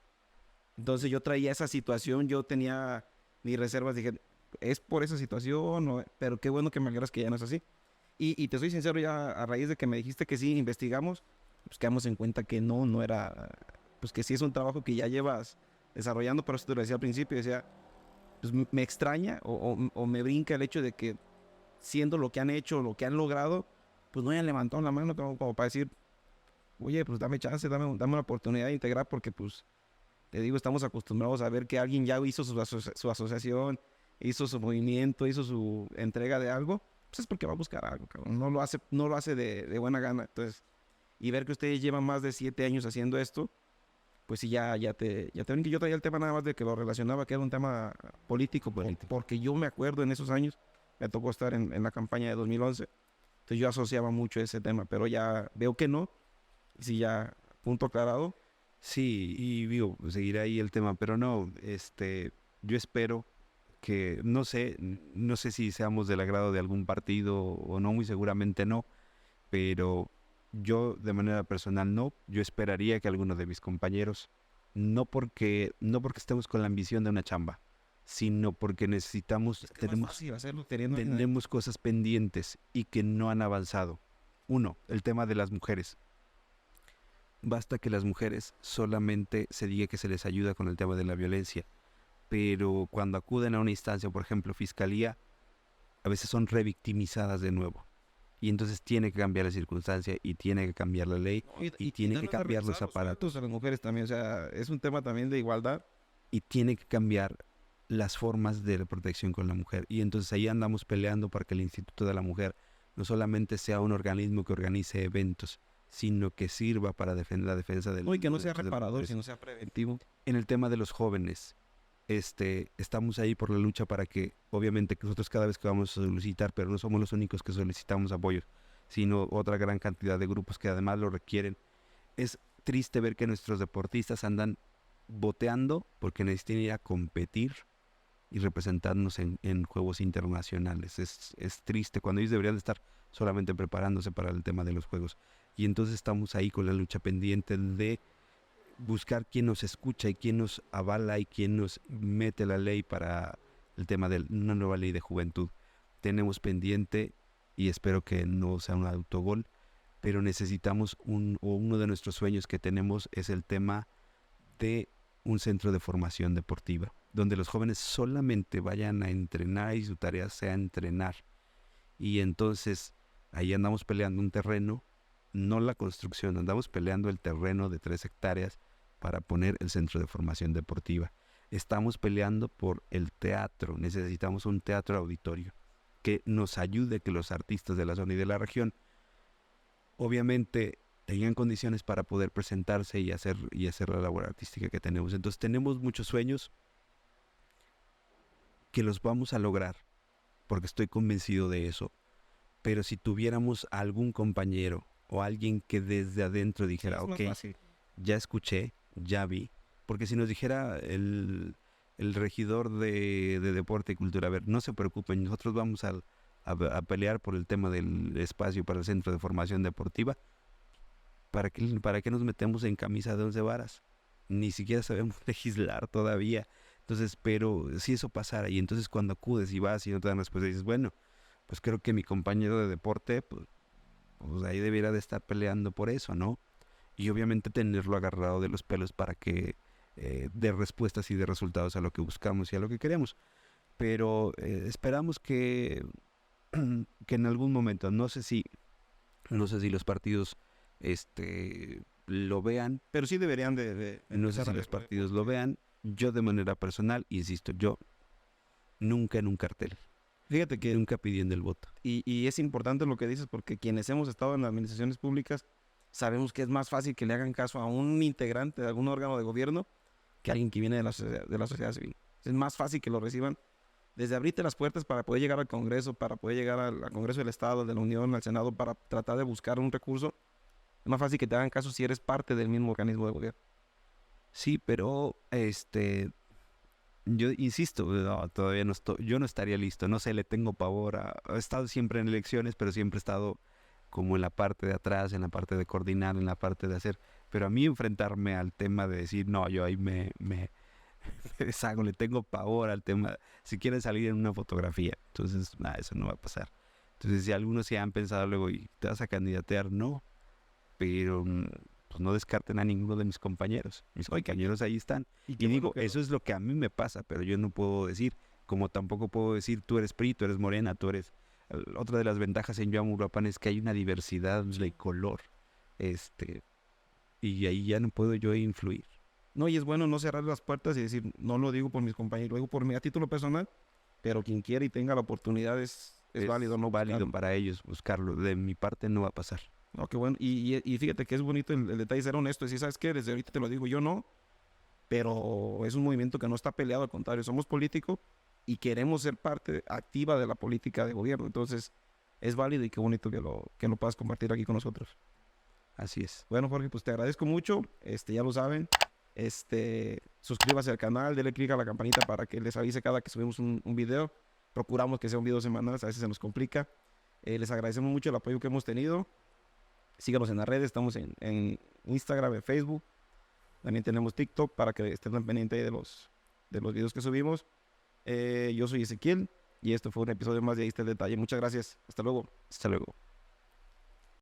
Entonces yo traía esa situación, yo tenía mis reservas, dije, es por esa situación, pero qué bueno que me aclaras que ya no es así. Y te soy sincero, ya a raíz de que me dijiste que sí, investigamos, pues quedamos en cuenta que no era, pues que sí es un trabajo que ya llevas desarrollando, pero eso te lo decía al principio, decía, pues me extraña o me brinca el hecho de que siendo lo que han hecho, lo que han logrado, pues no hayan levantado la mano como para decir, oye, pues dame chance, dame una oportunidad de integrar, porque pues, te digo, estamos acostumbrados a ver que alguien ya hizo su asociación, hizo su movimiento, hizo su entrega de algo, pues es porque va a buscar algo, cabrón. No lo hace de buena gana. Entonces, y ver que ustedes llevan más de 7 años haciendo esto, pues sí, ya te ven que yo traía el tema nada más de que lo relacionaba, que era un tema político, porque yo me acuerdo en esos años, me tocó estar en la campaña de 2011, entonces yo asociaba mucho ese tema, pero ya veo que no, y sí, ya, punto aclarado. Sí, y digo, seguirá ahí el tema, pero no, yo espero que, no sé si seamos del agrado de algún partido o no, muy seguramente no, pero yo de manera personal no, yo esperaría que alguno de mis compañeros, no porque estemos con la ambición de una chamba, sino porque tenemos cosas pendientes y que no han avanzado. Uno, el tema de las mujeres. Basta que las mujeres solamente se diga que se les ayuda con el tema de la violencia, pero cuando acuden a una instancia, por ejemplo, fiscalía, a veces son revictimizadas de nuevo. Y entonces tiene que cambiar la circunstancia y tiene que cambiar la ley y tiene que cambiar los aparatos. A las mujeres también, o sea, es un tema también de igualdad. Y tiene que cambiar las formas de la protección con la mujer. Y entonces ahí andamos peleando para que el Instituto de la Mujer no solamente sea un organismo que organice eventos, sino que sirva para defender la defensa del... No, y que no sea reparador, sino sea preventivo. En el tema de los jóvenes, estamos ahí por la lucha para que, obviamente, que nosotros cada vez que vamos a solicitar, pero no somos los únicos que solicitamos apoyo, sino otra gran cantidad de grupos que además lo requieren. Es triste ver que nuestros deportistas andan boteando porque necesitan ir a competir y representarnos en juegos internacionales. Es triste cuando ellos deberían de estar solamente preparándose para el tema de los juegos. Y entonces estamos ahí con la lucha pendiente de buscar quién nos escucha y quién nos avala y quién nos mete la ley para el tema de una nueva ley de juventud. Tenemos pendiente, y espero que no sea un autogol, pero necesitamos uno de nuestros sueños que tenemos es el tema de un centro de formación deportiva, donde los jóvenes solamente vayan a entrenar y su tarea sea entrenar. Y entonces ahí andamos peleando un terreno, no la construcción, andamos peleando el terreno de 3 hectáreas para poner el centro de formación deportiva. Estamos peleando por el teatro, necesitamos un teatro auditorio que nos ayude, que los artistas de la zona y de la región obviamente tengan condiciones para poder presentarse y hacer la labor artística que tenemos. Entonces tenemos muchos sueños que los vamos a lograr, porque estoy convencido de eso. Pero si tuviéramos algún compañero o alguien que desde adentro dijera, ok, ya escuché, ya vi, porque si nos dijera el regidor de Deporte y Cultura, a ver, no se preocupen, nosotros vamos a pelear por el tema del espacio para el centro de formación deportiva. ¿Para qué nos metemos en camisa de 11 varas? Ni siquiera sabemos legislar todavía. Entonces, pero si eso pasara, y entonces cuando acudes y vas y no te dan respuesta, dices, bueno, pues creo que mi compañero de deporte, pues ahí debiera de estar peleando por eso, ¿no? Y obviamente tenerlo agarrado de los pelos para que dé respuestas y dé resultados a lo que buscamos y a lo que queremos. Pero esperamos que en algún momento, no sé si los partidos lo vean, Pero sí deberían no sé si los partidos lo vean. Yo de manera personal, insisto, yo nunca en un cartel. Fíjate que nunca pidiendo el voto. Y es importante lo que dices, porque quienes hemos estado en las administraciones públicas sabemos que es más fácil que le hagan caso a un integrante de algún órgano de gobierno que a alguien que viene de la sociedad civil. Es más fácil que lo reciban. Desde abrirte las puertas para poder llegar al Congreso, para poder llegar al Congreso del Estado, de la Unión, al Senado, para tratar de buscar un recurso, es más fácil que te hagan caso si eres parte del mismo organismo de gobierno. Sí, pero yo insisto, no, todavía no yo no estaría listo, no sé, le tengo pavor he estado siempre en elecciones, pero siempre he estado como en la parte de atrás, en la parte de coordinar, en la parte de hacer, pero a mí enfrentarme al tema de decir, no, yo ahí me deshago, le tengo pavor al tema, si quieren salir en una fotografía, entonces, nada, eso no va a pasar. Entonces, si algunos se han pensado luego, ¿y te vas a candidatear? No, pero pues no descarten a ninguno de mis compañeros. Mis compañeros ahí están. Y digo, eso es lo que a mí me pasa, pero yo no puedo decir, como tampoco puedo decir, tú eres PRI, tú eres Morena, tú eres... Otra de las ventajas en Uruapan es que hay una diversidad de color. Y ahí ya no puedo yo influir. No, y es bueno no cerrar las puertas y decir, no lo digo por mis compañeros, lo digo por mí a título personal, pero quien quiera y tenga la oportunidad es válido, no válido para ellos buscarlo. De mi parte no va a pasar. No, qué bueno. Y fíjate que es bonito el detalle de ser honesto. Decir, ¿sabes qué? Desde ahorita te lo digo, yo no. Pero es un movimiento que no está peleado, al contrario. Somos políticos y queremos ser parte activa de la política de gobierno. Entonces, es válido y qué bonito que lo puedas compartir aquí con nosotros. Así es. Bueno, Jorge, pues te agradezco mucho. Ya lo saben. Suscríbase al canal, denle click a la campanita para que les avise cada que subimos un video. Procuramos que sea un video semanal, a veces se nos complica. Les agradecemos mucho el apoyo que hemos tenido. Síganos en las redes, estamos en Instagram, en Facebook. También tenemos TikTok para que estén pendientes de los videos que subimos. Yo soy Ezequiel y esto fue un episodio más de Ahí está el detalle. Muchas gracias. Hasta luego. Hasta luego.